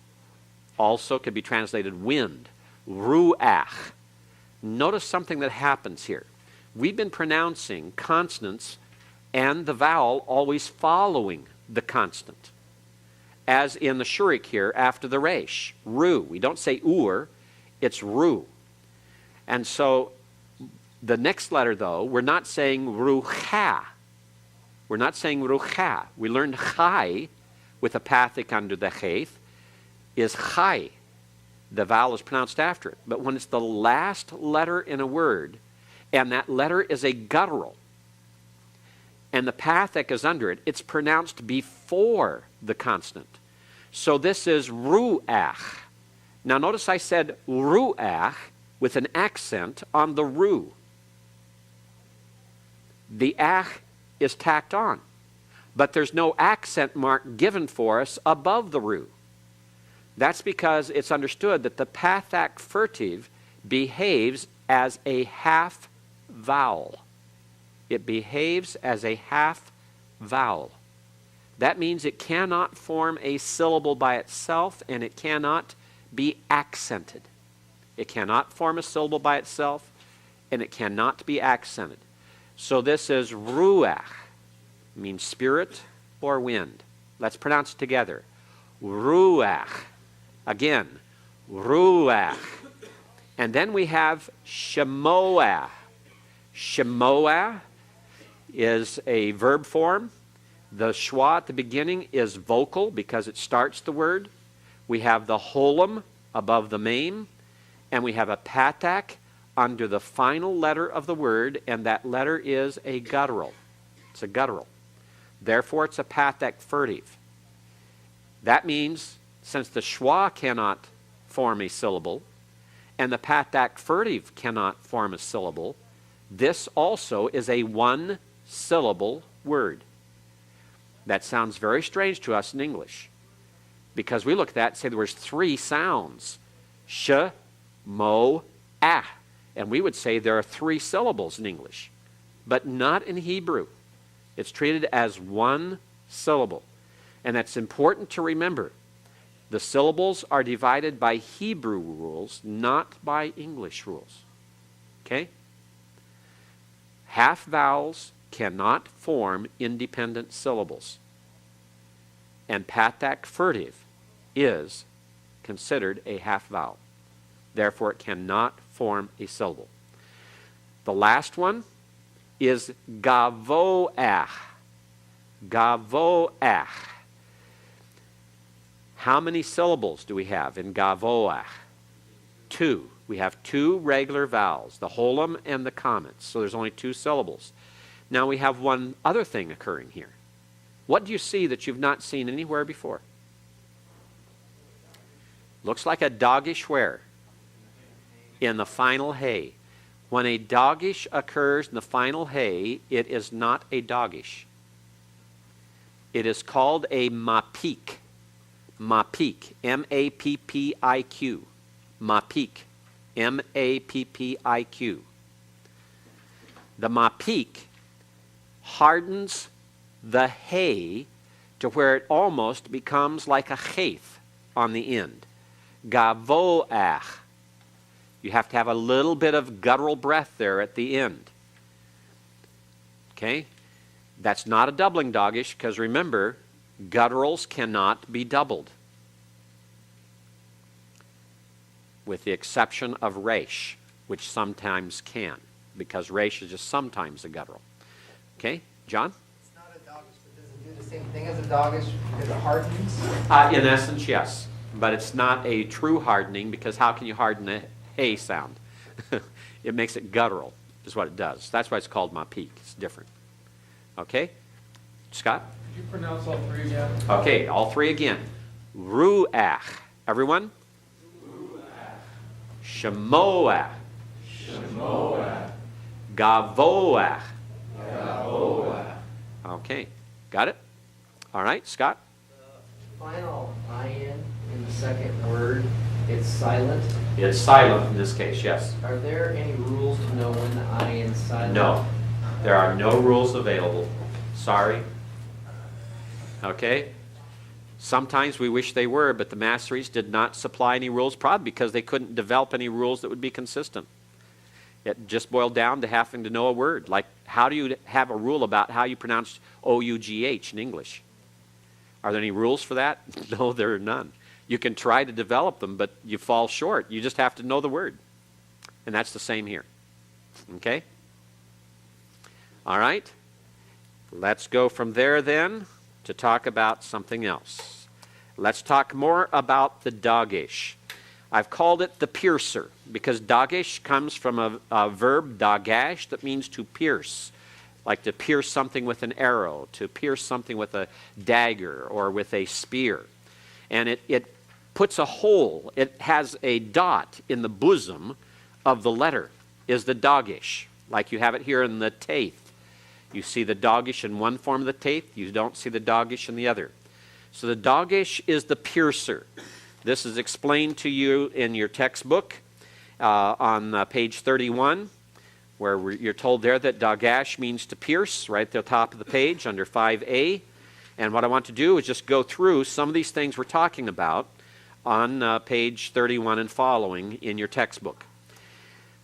also could be translated wind, ruach. Notice something that happens here. We've been pronouncing consonants and the vowel always following the consonant. As in the shurik here after the resh, ru. We don't say ur, it's ru. And so the next letter, though, we're not saying rucha. We're not saying rucha. We learned chai with a pathic under the cheth is chai. The vowel is pronounced after it. But when it's the last letter in a word, and that letter is a guttural, and the pathic is under it, it's pronounced before the consonant. So this is ruach. Now notice I said ruach with an accent on the ru. The ach is tacked on, but there's no accent mark given for us above the ru. That's because it's understood that the pathak furtive behaves as a half vowel. It behaves as a half vowel. That means it cannot form a syllable by itself, and it cannot be accented. It cannot form a syllable by itself, and it cannot be accented. So this is ruach, means spirit or wind. Let's pronounce it together. Ruach. Again, ruach. And then we have shemoah. Shemoah is a verb form. The schwa at the beginning is vocal because it starts the word. We have the holum above the mem, and we have a patak under the final letter of the word, and that letter is a guttural. It's a guttural. Therefore, it's a patak furtive. That means, since the schwa cannot form a syllable, and the patak furtive cannot form a syllable, this also is a one-syllable word. That sounds very strange to us in English, because we look at that and say there was three sounds, sh, mo, ah, and we would say there are three syllables in English, but not in Hebrew. It's treated as one syllable, and that's important to remember. The syllables are divided by Hebrew rules, not by English rules. Okay? Half vowels cannot form independent syllables. And patak furtive is considered a half vowel. Therefore, it cannot form a syllable. The last one is gavoah. Gavoah. How many syllables do we have in gavoah? Two. We have two regular vowels, the holum and the comments. So there's only two syllables. Now we have one other thing occurring here. What do you see that you've not seen anywhere before? Looks like a doggish where? In the final hay. When a doggish occurs in the final hay, it is not a doggish. It is called a mappiq. Mappiq. M-A-P-P-I-Q. Mappiq. M-A-P-P-I-Q. The mappiq hardens the hay to where it almost becomes like a chayth on the end. Gavoach. You have to have a little bit of guttural breath there at the end. Okay? That's not a doubling doggish, because remember, gutturals cannot be doubled, with the exception of resh, which sometimes can, because resh is just sometimes a guttural. Okay, John? It's not a doggish, but does it do the same thing as a doggish because it hardens? In essence, yes. But it's not a true hardening, because how can you harden a hay sound? It makes it guttural, is what it does. That's why it's called mappiq. It's different. Okay? Scott? Could you pronounce all three again? Okay, all three again. Ruach. Everyone? Shemoach. Shemoah. Gavoach. Gavoah. Okay, got it? All right, Scott? Final ayin in the second word, it's silent. It's silent in this case, yes. Are there any rules to know when the ayin's silent? No, there are no rules available. Sorry. Okay? Sometimes we wish they were, but the masteries did not supply any rules, probably because they couldn't develop any rules that would be consistent. It just boiled down to having to know a word. Like, how do you have a rule about how you pronounce O-U-G-H in English? Are there any rules for that? No, there are none. You can try to develop them, but you fall short. You just have to know the word. And that's the same here. Okay? All right? Let's go from there then to talk about something else. Let's talk more about the doggish. I've called it the piercer because doggish comes from a verb, dagash, that means to pierce. Like to pierce something with an arrow, to pierce something with a dagger or with a spear. And it puts a hole, it has a dot in the bosom of the letter, is the doggish. Like you have it here in the taith. You see the doggish in one form of the taith, you don't see the doggish in the other. So the doggish is the piercer. This is explained to you in your textbook on page 31, where you're told there that dagash means to pierce, right at the top of the page under 5a. And what I want to do is just go through some of these things we're talking about on page 31 and following in your textbook.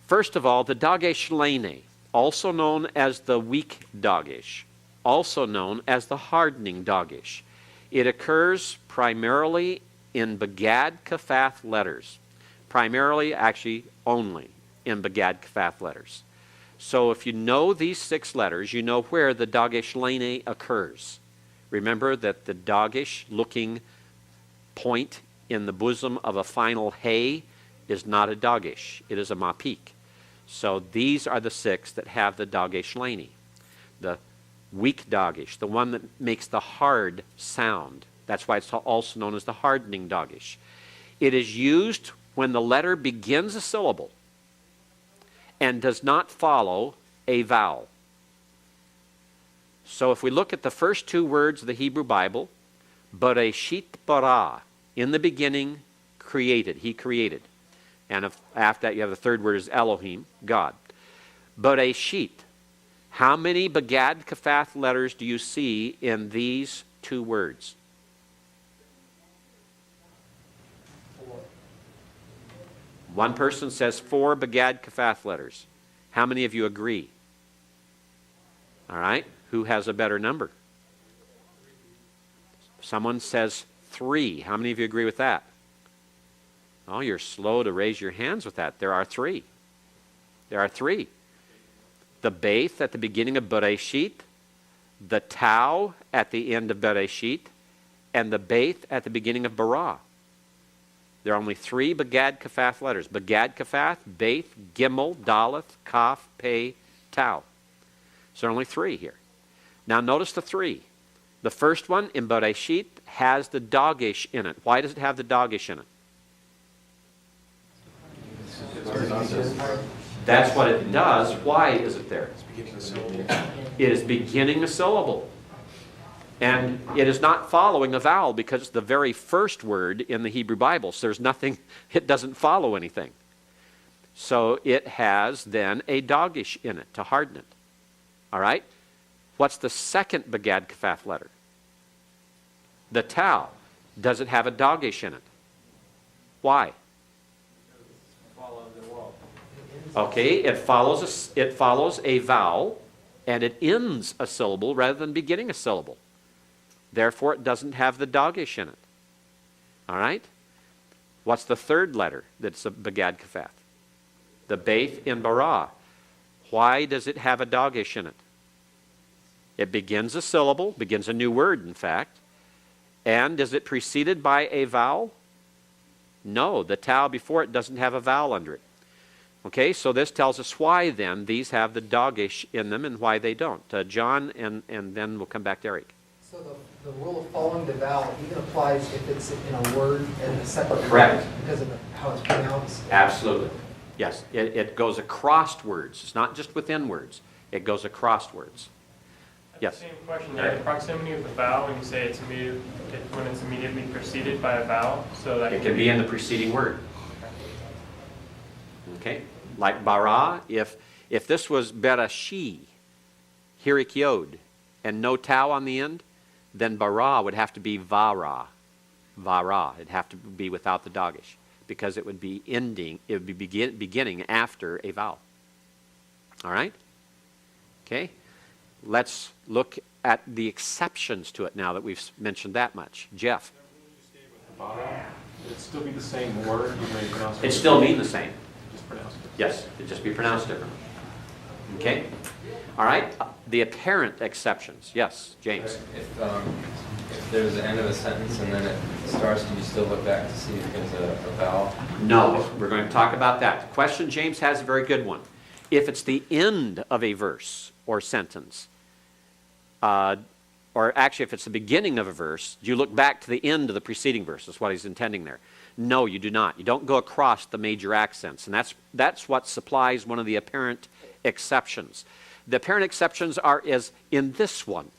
First of all, the dagesh lene, also known as the weak dagesh, also known as the hardening dagesh. It occurs primarily in Begad Kafath letters. Primarily, actually, only in Begad Kafath letters. So if you know these 6 letters, you know where the dagesh lene occurs. Remember that the dagesh looking point in the bosom of a final hay is not a dagesh. It is a mappiq. So these are the 6 that have the dagesh lene. The weak dagesh, the one that makes the hard sound. That's why it's also known as the hardening dagesh. It is used when the letter begins a syllable and does not follow a vowel. So if we look at the first 2 words of the Hebrew Bible, Bereshit bara, in the beginning, created. He created. And after that you have the 3rd word is Elohim, God. Bereshit. How many Begad Kafath letters do you see in these 2 words? 4. One person says 4 Begad Kafath letters. How many of you agree? All right. Who has a better number? Someone says 3. How many of you agree with that? Oh, you're slow to raise your hands with that. There are 3. There are 3. The Beith at the beginning of Bereshit, the Tau at the end of Bereshit, and the Beith at the beginning of Bara. There are only 3 Begad Kafath letters. Begad Kafath, Beith, Gimel, Daleth, Kaf, Pei, Tau. So there are only three here. Now notice the three. The first one in Bereshit has the dogish in it. Why does it have the dogish in it? That's what it does. Why is it there? It is beginning a syllable. And it is not following a vowel because it's the very first word in the Hebrew Bible. So there's nothing, it doesn't follow anything. So it has then a dogish in it to harden it. All right? What's the second Begad Kafaf letter? The tau. Does it have a dogish in it? Why? Okay, it follows a vowel, and it ends a syllable rather than beginning a syllable. Therefore, it doesn't have the dogish in it. All right? What's the third letter that's a Begad Kafaf? The Beth in Bara. Why does it have a dogish in it? It begins a syllable, begins a new word, in fact. And is it preceded by a vowel? No, the tau before it doesn't have a vowel under it. Okay, so this tells us why then these have the dogish in them and why they don't. John, and then we'll come back to Eric. So the rule of following the vowel even applies if it's in a word and a separate Correct. word because of how it's pronounced? Absolutely. Yes, it goes across words. It's not just within words. It goes across words. Yes. Same question. Yeah, the proximity of the vowel when you say it's when it's immediately preceded by a vowel, so that It can be in the preceding word. Okay, like bara. If this was berashi, hirik yod, and no tau on the end, then bara would have to be vara. Vara. It'd have to be without the dogish because it would be ending. It would be beginning after a vowel. All right. Okay. Let's look at the exceptions to it now that we've mentioned that much. Jeff. It'd still be the same word, even though you pronounce it. It still mean the same. Just pronounce it. Yes, it'd just be pronounced differently. Okay? All right. The apparent exceptions. Yes, James. If there's the end of a sentence and then it starts, do you still look back to see if there's a vowel? No, we're going to talk about that. The question James has is a very good one. If it's the end of a verse or sentence, or actually if it's the beginning of a verse, do you look back to the end of the preceding verse? That's what he's intending there. No, you do not. You don't go across the major accents. And that's what supplies one of the apparent exceptions. The apparent exceptions is in this one.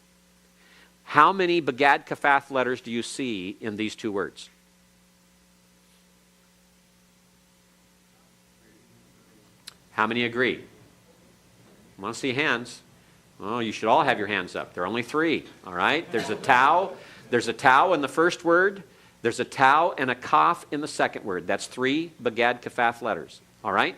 How many Begad Kafaf letters do you see in these two words? How many agree? I want to see hands. Oh, you should all have your hands up. There are only three, all right? There's a tau. There's a tau in the first word. There's a tau and a kaf in the second word. That's three Begad Kafaf letters, all right?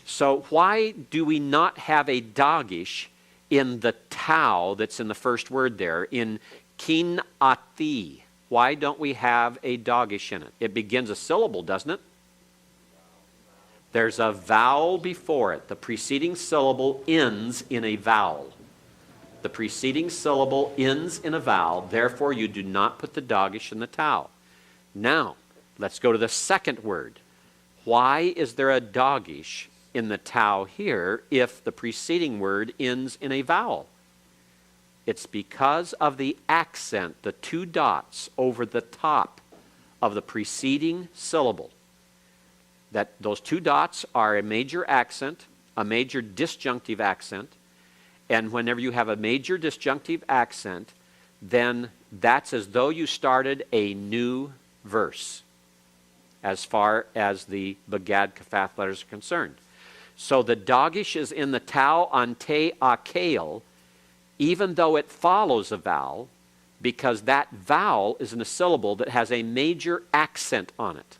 So why do we not have a dogish in the tau that's in the first word there, in kin ati? Why don't we have a dogish in it? It begins a syllable, doesn't it? There's a vowel before it. The preceding syllable ends in a vowel. The preceding syllable ends in a vowel. Therefore, you do not put the dogish in the tau. Now, let's go to the second word. Why is there a dogish in the tau here if the preceding word ends in a vowel? It's because of the accent, the two dots over the top of the preceding syllable. That those two dots are a major accent, a major disjunctive accent, and whenever you have a major disjunctive accent, then that's as though you started a new verse as far as the Begad Kafaf letters are concerned. So the dogish is in the tau ante akel, even though it follows a vowel, because that vowel is in a syllable that has a major accent on it.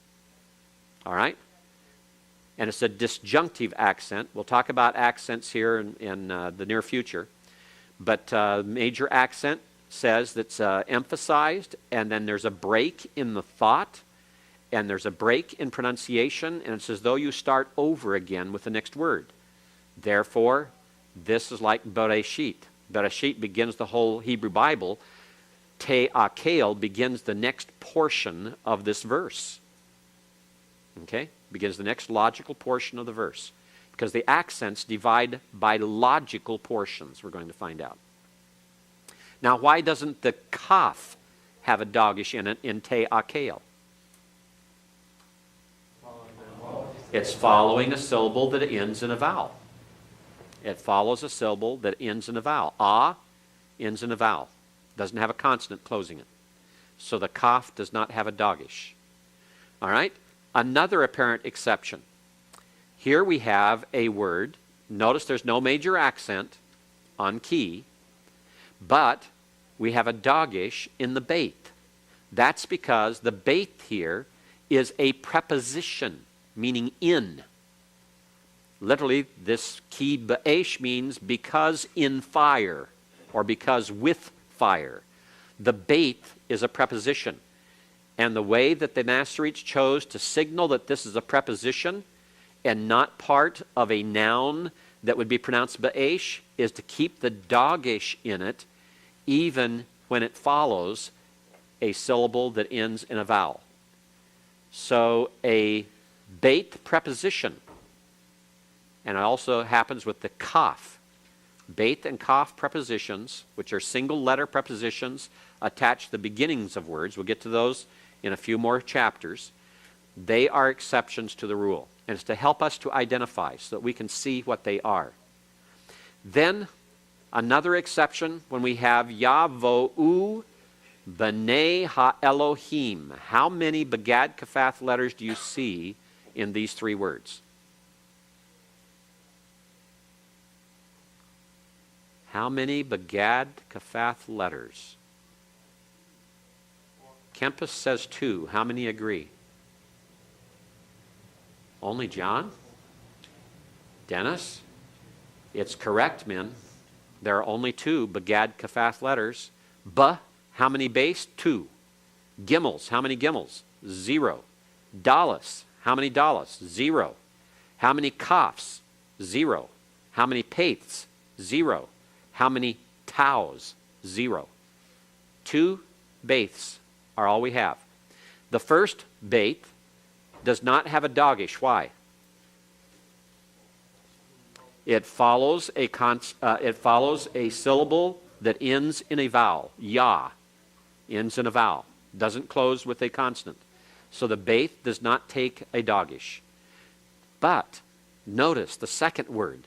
All right? And it's a disjunctive accent. We'll talk about accents here in the near future. But major accent says that's emphasized, and then there's a break in the thought, and there's a break in pronunciation, and it's as though you start over again with the next word. Therefore, this is like Bereshit. Bereshit begins the whole Hebrew Bible. Te akel begins the next portion of this verse. Okay? Begins the next logical portion of the verse. because the accents divide by logical portions, we're going to find out. Now, why doesn't the kaf have a doggish in it in te akel? It's following a syllable that ends in a vowel. It follows a syllable that ends in a vowel. Ah ends in a vowel. Doesn't have a consonant closing it. So the kaf does not have a doggish. All right? Another apparent exception. Here we have a word. Notice there's no major accent on key, but we have a doggish in the bait. That's because the bait here is a preposition, meaning in. Literally, this ki ba'esh means because in fire, or because with fire. The bait is a preposition. And the way that the Masoretes chose to signal that this is a preposition and not part of a noun that would be pronounced ba'esh is to keep the doggish in it even when it follows a syllable that ends in a vowel. So a bait preposition, and it also happens with the kaf. Bait and kaf prepositions, which are single letter prepositions attached to the beginnings of words. We'll get to those in a few more chapters. They are exceptions to the rule. And it's to help us to identify so that we can see what they are. Then another exception when we have Yavo'u B'nai Ha-Elohim. How many Begad Kafath letters do you see in these three words? How many Begad Kafath letters? Kempis says 2. How many agree? Only John? Dennis? It's correct, men. There are only 2 Begad Kafath letters. Ba, how many base? 2. Gimels, how many gimels? 0. Dalas, how many dalas? 0. How many kafs? 0. How many paiths? 0. How many taus? 0. 2 baiths are all we have. The first baith does not have a doggish. Why? It follows a syllable that ends in a vowel. Ya ends in a vowel. Doesn't close with a consonant. So the baith does not take a doggish. But notice the second word.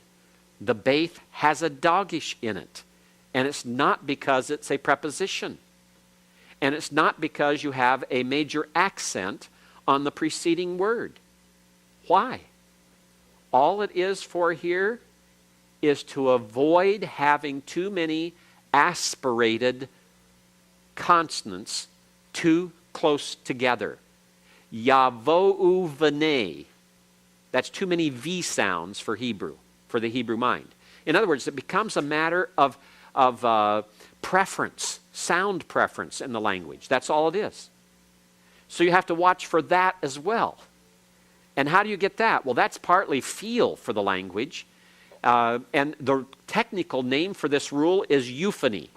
The baith has a doggish in it. And it's not because it's a preposition. And it's not because you have a major accent on the preceding word. Why? All it is for here is to avoid having too many aspirated consonants too close together. Yavo'u v'nei. That's too many V sounds for Hebrew, for the Hebrew mind. In other words, it becomes a matter of preference, sound preference in the language. That's all it is. So you have to watch for that as well. And how do you get that? Well, that's partly feel for the language. And the technical name for this rule is euphony.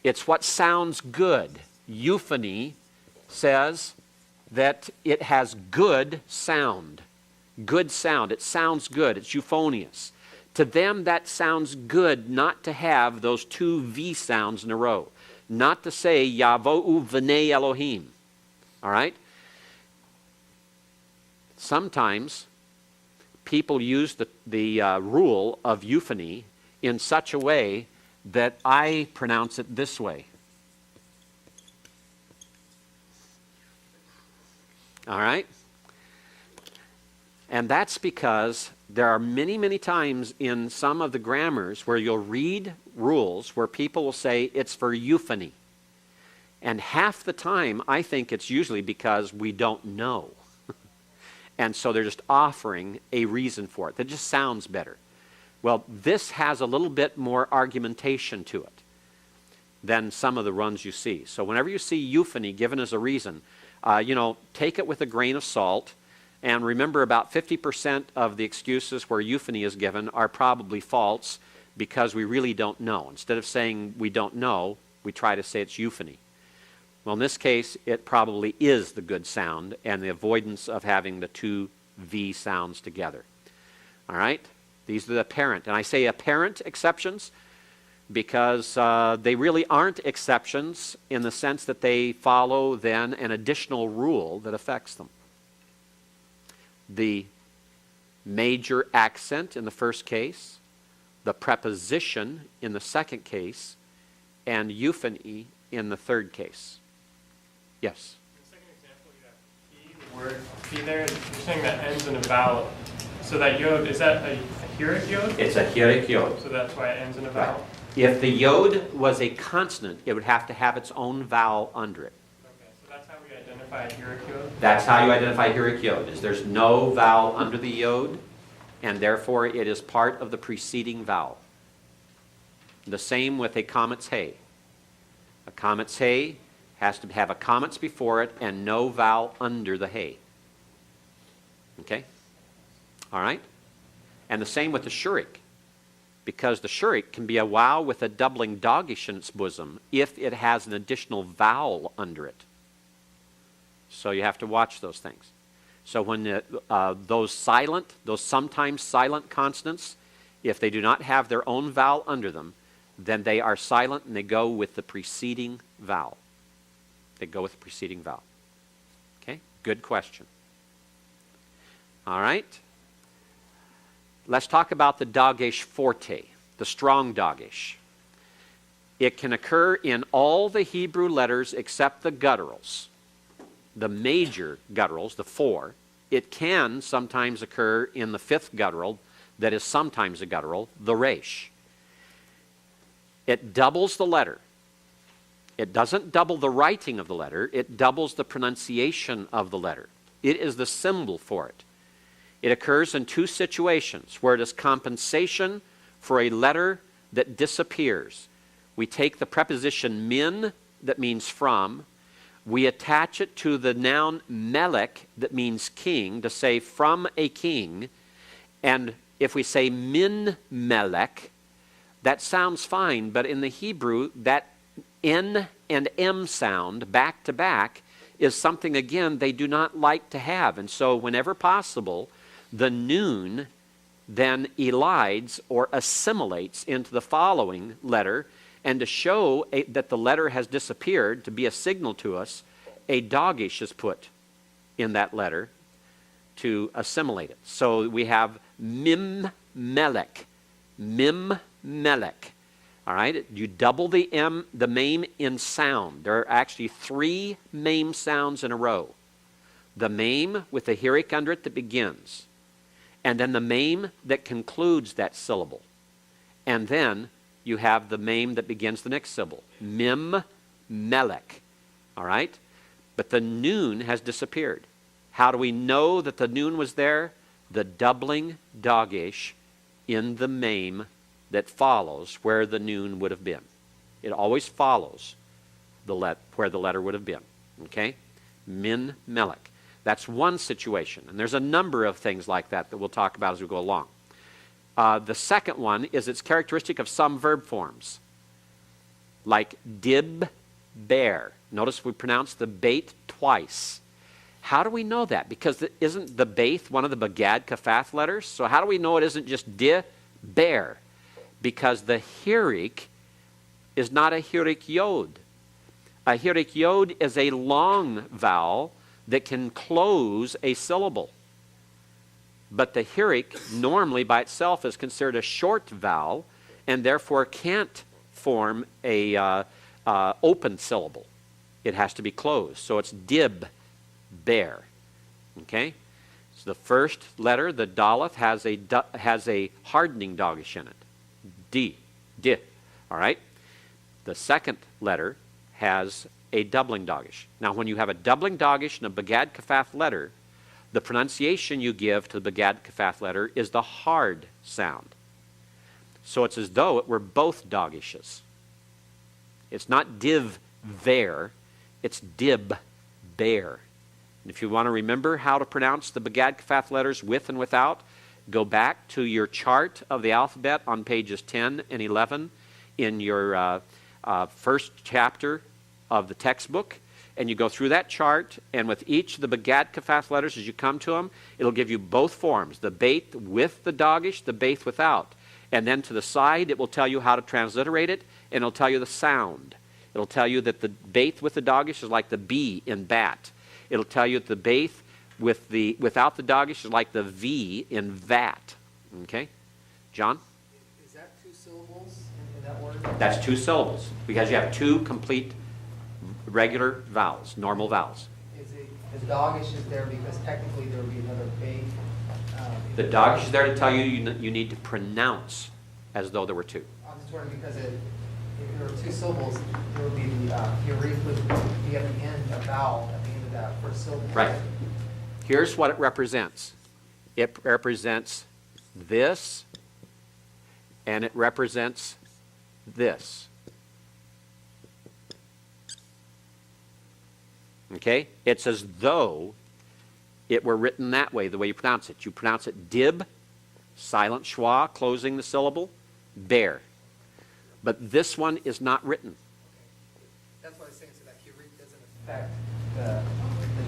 It's what sounds good. Euphony says that it has good sound. Good sound. It sounds good. It's euphonious. To them, that sounds good not to have those 2 V sounds in a row. Not to say Yavo'u v'nei Elohim. All right? Sometimes people use the rule of euphony in such a way that I pronounce it this way. All right? And that's because there are many, many times in some of the grammars where you'll read rules where people will say it's for euphony. And half the time, I think it's usually because we don't know. And so they're just offering a reason for it that just sounds better. Well, this has a little bit more argumentation to it than some of the runs you see. So whenever you see euphony given as a reason, take it with a grain of salt. And remember, about 50% of the excuses where euphony is given are probably false because we really don't know. Instead of saying we don't know, we try to say it's euphony. Well, in this case, it probably is the good sound and the avoidance of having the 2 V sounds together. All right? These are the apparent. And I say apparent exceptions because they really aren't exceptions in the sense that they follow then an additional rule that affects them. The major accent in the first case, the preposition in the second case, and euphony in the third case. Yes? In the second example, you have P, the word P there, you're saying that ends in a vowel. So that yod, is that a heuric yod? It's a heuric yod. So that's why it ends in a vowel? If the yod was a consonant, it would have to have its own vowel under it. Okay, so that's how we identify a heuric yod? That's how you identify heuric yod, is there's no vowel under the yod, and therefore it is part of the preceding vowel. The same with a comet's hay. A comet's hay has to have a comets before it and no vowel under the hay. Okay? All right? And the same with the shurik, because the shurik can be a wow with a doubling dogish in its bosom if it has an additional vowel under it. So you have to watch those things. So when those sometimes silent consonants, if they do not have their own vowel under them, then they are silent and they go with the preceding vowel. They go with the preceding vowel. Okay? Good question. All right. Let's talk about the dagesh forte, the strong dagesh. It can occur in all the Hebrew letters except the gutturals, the major gutturals, the four. It can sometimes occur in the fifth guttural, that is sometimes a guttural, the resh. It doubles the letter. It doesn't double the writing of the letter, it doubles the pronunciation of the letter. It is the symbol for it. It occurs in two situations where it is compensation for a letter that disappears. We take the preposition min, that means from, we attach it to the noun melech, that means king, to say from a king, and if we say min melech, that sounds fine, but in the Hebrew, that N and M sound back to back is something, again, they do not like to have. And so whenever possible, the noon then elides or assimilates into the following letter, and to show that the letter has disappeared, to be a signal to us, a dagesh is put in that letter to assimilate it. So we have mim melech, mim melech. All right, you double the M, the meme in sound. There are actually three meme sounds in a row. The meme with the heuric under it that begins, and then the meme that concludes that syllable. And then you have the meme that begins the next syllable. Mim melech. All right? But the noon has disappeared. How do we know that the noon was there? The doubling dagesh in the meme that follows where the noon would have been. It always follows where the letter would have been. Okay? Min melech. That's one situation. And there's a number of things like that that we'll talk about as we go along. The second one is it's characteristic of some verb forms, like dib, bear. Notice we pronounce the bait twice. How do we know that? Because isn't the baith one of the bagad kafath letters? So how do we know it isn't just di, bear? Because the hirik is not a hirik yod. A hirik yod is a long vowel that can close a syllable. But the hirik normally by itself is considered a short vowel and therefore can't form a open syllable. It has to be closed. So it's dib, bear. Okay? So the first letter, the daleth, has a hardening dagesh in it. D, di. All right? The second letter has a doubling dagesh. Now, when you have a doubling dagesh in a bagad kafath letter, the pronunciation you give to the bagad kafath letter is the hard sound. So it's as though it were both dageshes. It's not div, ver. It's dib, bear. And if you want to remember how to pronounce the bagad kafath letters with and without, go back to your chart of the alphabet on pages 10 and 11 in your first chapter of the textbook, and you go through that chart, and with each of the Begad Kafaf letters as you come to them, it'll give you both forms, the Beit with the Dagish, the Beit without. And then to the side, it will tell you how to transliterate it, and it'll tell you the sound. It'll tell you that the Beit with the Dagish is like the B in bat. It'll tell you that the Beit without the Dagish is like the V in vat. Okay? John? Is that 2 syllables in that word? That's 2 syllables, because you have 2 complete regular vowels, normal vowels. The Dagish is there because technically there would be another bait. The Dagish is there to tell you you need to pronounce as though there were 2. I'm just wondering because if there were 2 syllables, there would be the Yarif would be at the end, a vowel at the end of that first syllable. Right. Here's what it represents. It represents this, and it represents this. Okay? It's as though it were written that way, the way you pronounce it. You pronounce it dib, silent schwa, closing the syllable, bear. But this one is not written. That's why I was saying, so that Yarif doesn't affect the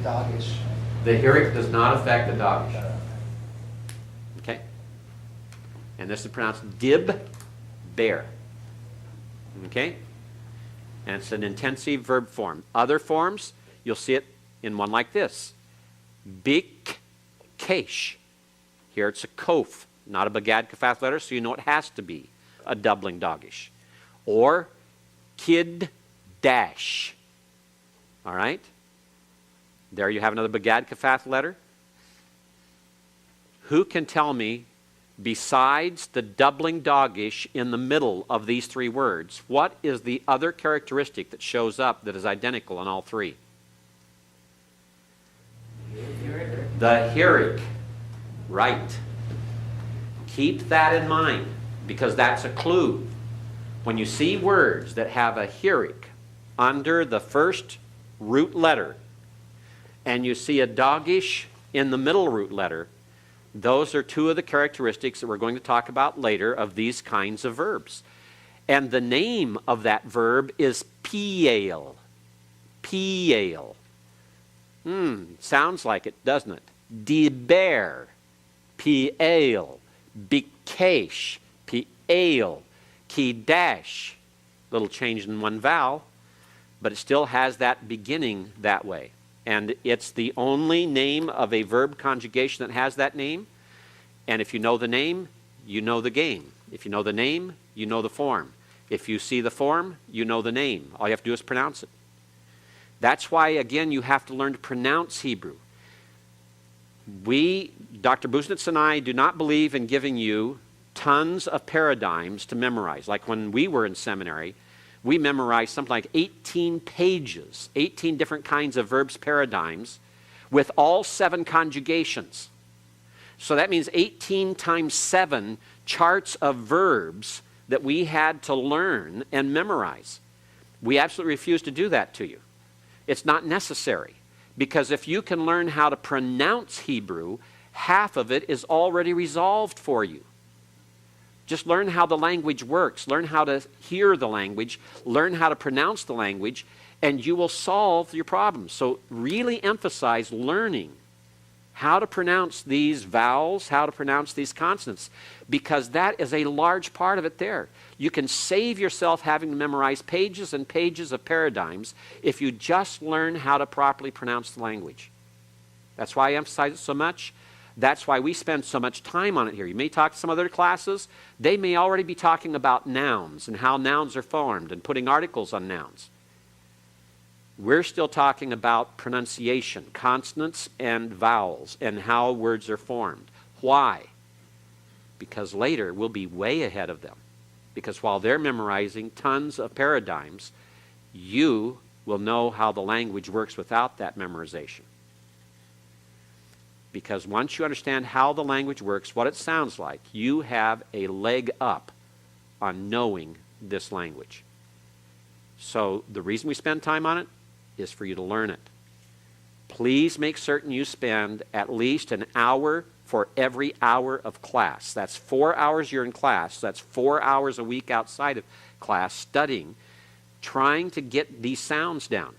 Dagish. The hirik does not affect the Dagish. Okay? And this is pronounced dib, bear. Okay? And it's an intensive verb form. Other forms, you'll see it in one like this. Bik kesh. Here it's a kof, not a Begad Kafaf letter, so you know it has to be a doubling Dagish. Or kid dash. All right? There you have another Begad Kafaf letter. Who can tell me, besides the doubling Dagish in the middle of these 3 words, what is the other characteristic that shows up that is identical in all 3? The hirik. Right. Keep that in mind, because that's a clue. When you see words that have a hirik under the first root letter, and you see a Dagish in the middle root letter, those are 2 of the characteristics that we're going to talk about later of these kinds of verbs. And the name of that verb is piel. Piel. Sounds like it, doesn't it? Diber. Piel. Bikesh. Piel. Kidash. Little change in one vowel, but it still has that beginning that way. And it's the only name of a verb conjugation that has that name. And if you know the name, you know the game. If you know the name, you know the form. If you see the form, you know the name. All you have to do is pronounce it. That's why, again, you have to learn to pronounce Hebrew. We, Dr. Busnitz and I, do not believe in giving you tons of paradigms to memorize. Like when we were in seminary, we memorized something like 18 pages, 18 different kinds of verbs paradigms with all 7 conjugations. So that means 18 times 7 charts of verbs that we had to learn and memorize. We absolutely refuse to do that to you. It's not necessary, because if you can learn how to pronounce Hebrew, half of it is already resolved for you. Just learn how the language works. Learn how to hear the language. Learn how to pronounce the language, and you will solve your problems. So really emphasize learning how to pronounce these vowels, how to pronounce these consonants, because that is a large part of it there. You can save yourself having to memorize pages and pages of paradigms if you just learn how to properly pronounce the language. That's why I emphasize it so much. That's why we spend so much time on it here. You may talk to some other classes. They may already be talking about nouns and how nouns are formed and putting articles on nouns. We're still talking about pronunciation, consonants and vowels, and how words are formed. Why? Because later we'll be way ahead of them. Because while they're memorizing tons of paradigms, you will know how the language works without that memorization. Because once you understand how the language works, what it sounds like, you have a leg up on knowing this language. So the reason we spend time on it is for you to learn it. Please make certain you spend at least an hour for every hour of class. That's 4 hours you're in class. That's 4 hours a week outside of class studying, trying to get these sounds down.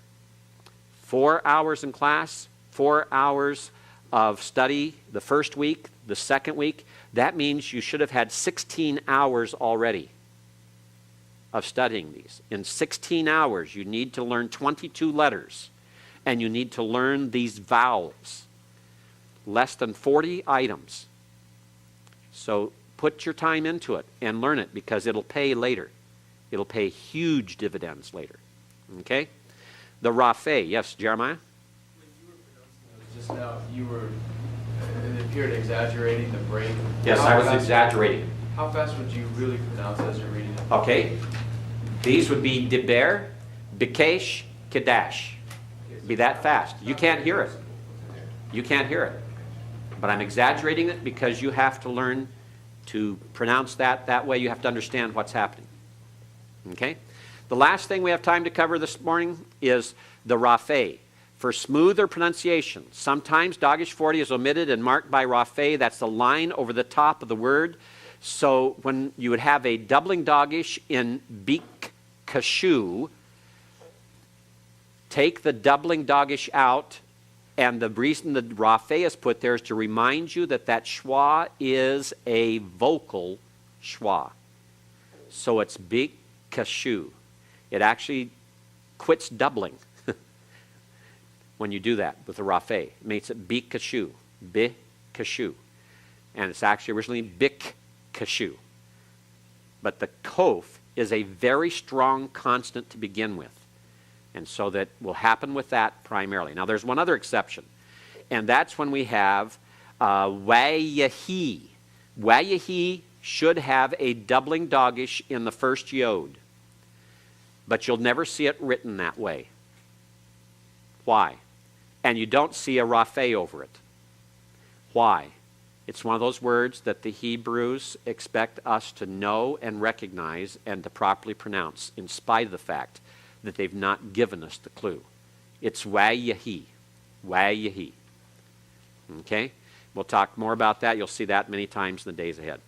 4 hours in class, 4 hours of study the first week, the second week. That means you should have had 16 hours already of studying these. In 16 hours, you need to learn 22 letters, and you need to learn these vowels. Less than 40 items. So put your time into it and learn it, because it'll pay later. It'll pay huge dividends later. Okay? The Raphe. Yes, Jeremiah? Just now, it appeared exaggerating the break. Yes, How I was fast- exaggerating. How fast would you really pronounce it as you're reading it? Okay? These would be Diber, Bikesh, Kadash. Be that fast. You can't hear it. You can't hear it. But I'm exaggerating it because you have to learn to pronounce that. That way you have to understand what's happening. Okay? The last thing we have time to cover this morning is the Raphe. For smoother pronunciation, sometimes Dagesh 40 is omitted and marked by Raphe. That's the line over the top of the word. So when you would have a doubling Dagesh in Bik Kashu, take the doubling Dagesh out, and the reason the Raphe is put there is to remind you that that schwa is a vocal schwa. So it's Bik Kashu. It actually quits doubling when you do that with the Raphe. It makes it Bik Kashu. Bik Kashu. And it's actually originally Bik Kashu. But the kof is a very strong consonant to begin with. And so that will happen with that primarily. Now there's one other exception. And that's when we have Wayahi. Wayahi should have a doubling Dagesh in the first yod. But you'll never see it written that way. Why? And you don't see a Raphe over it. Why? It's one of those words that the Hebrews expect us to know and recognize and to properly pronounce, in spite of the fact that they've not given us the clue. It's Wayahi. Wayahi. Okay? We'll talk more about that. You'll see that many times in the days ahead.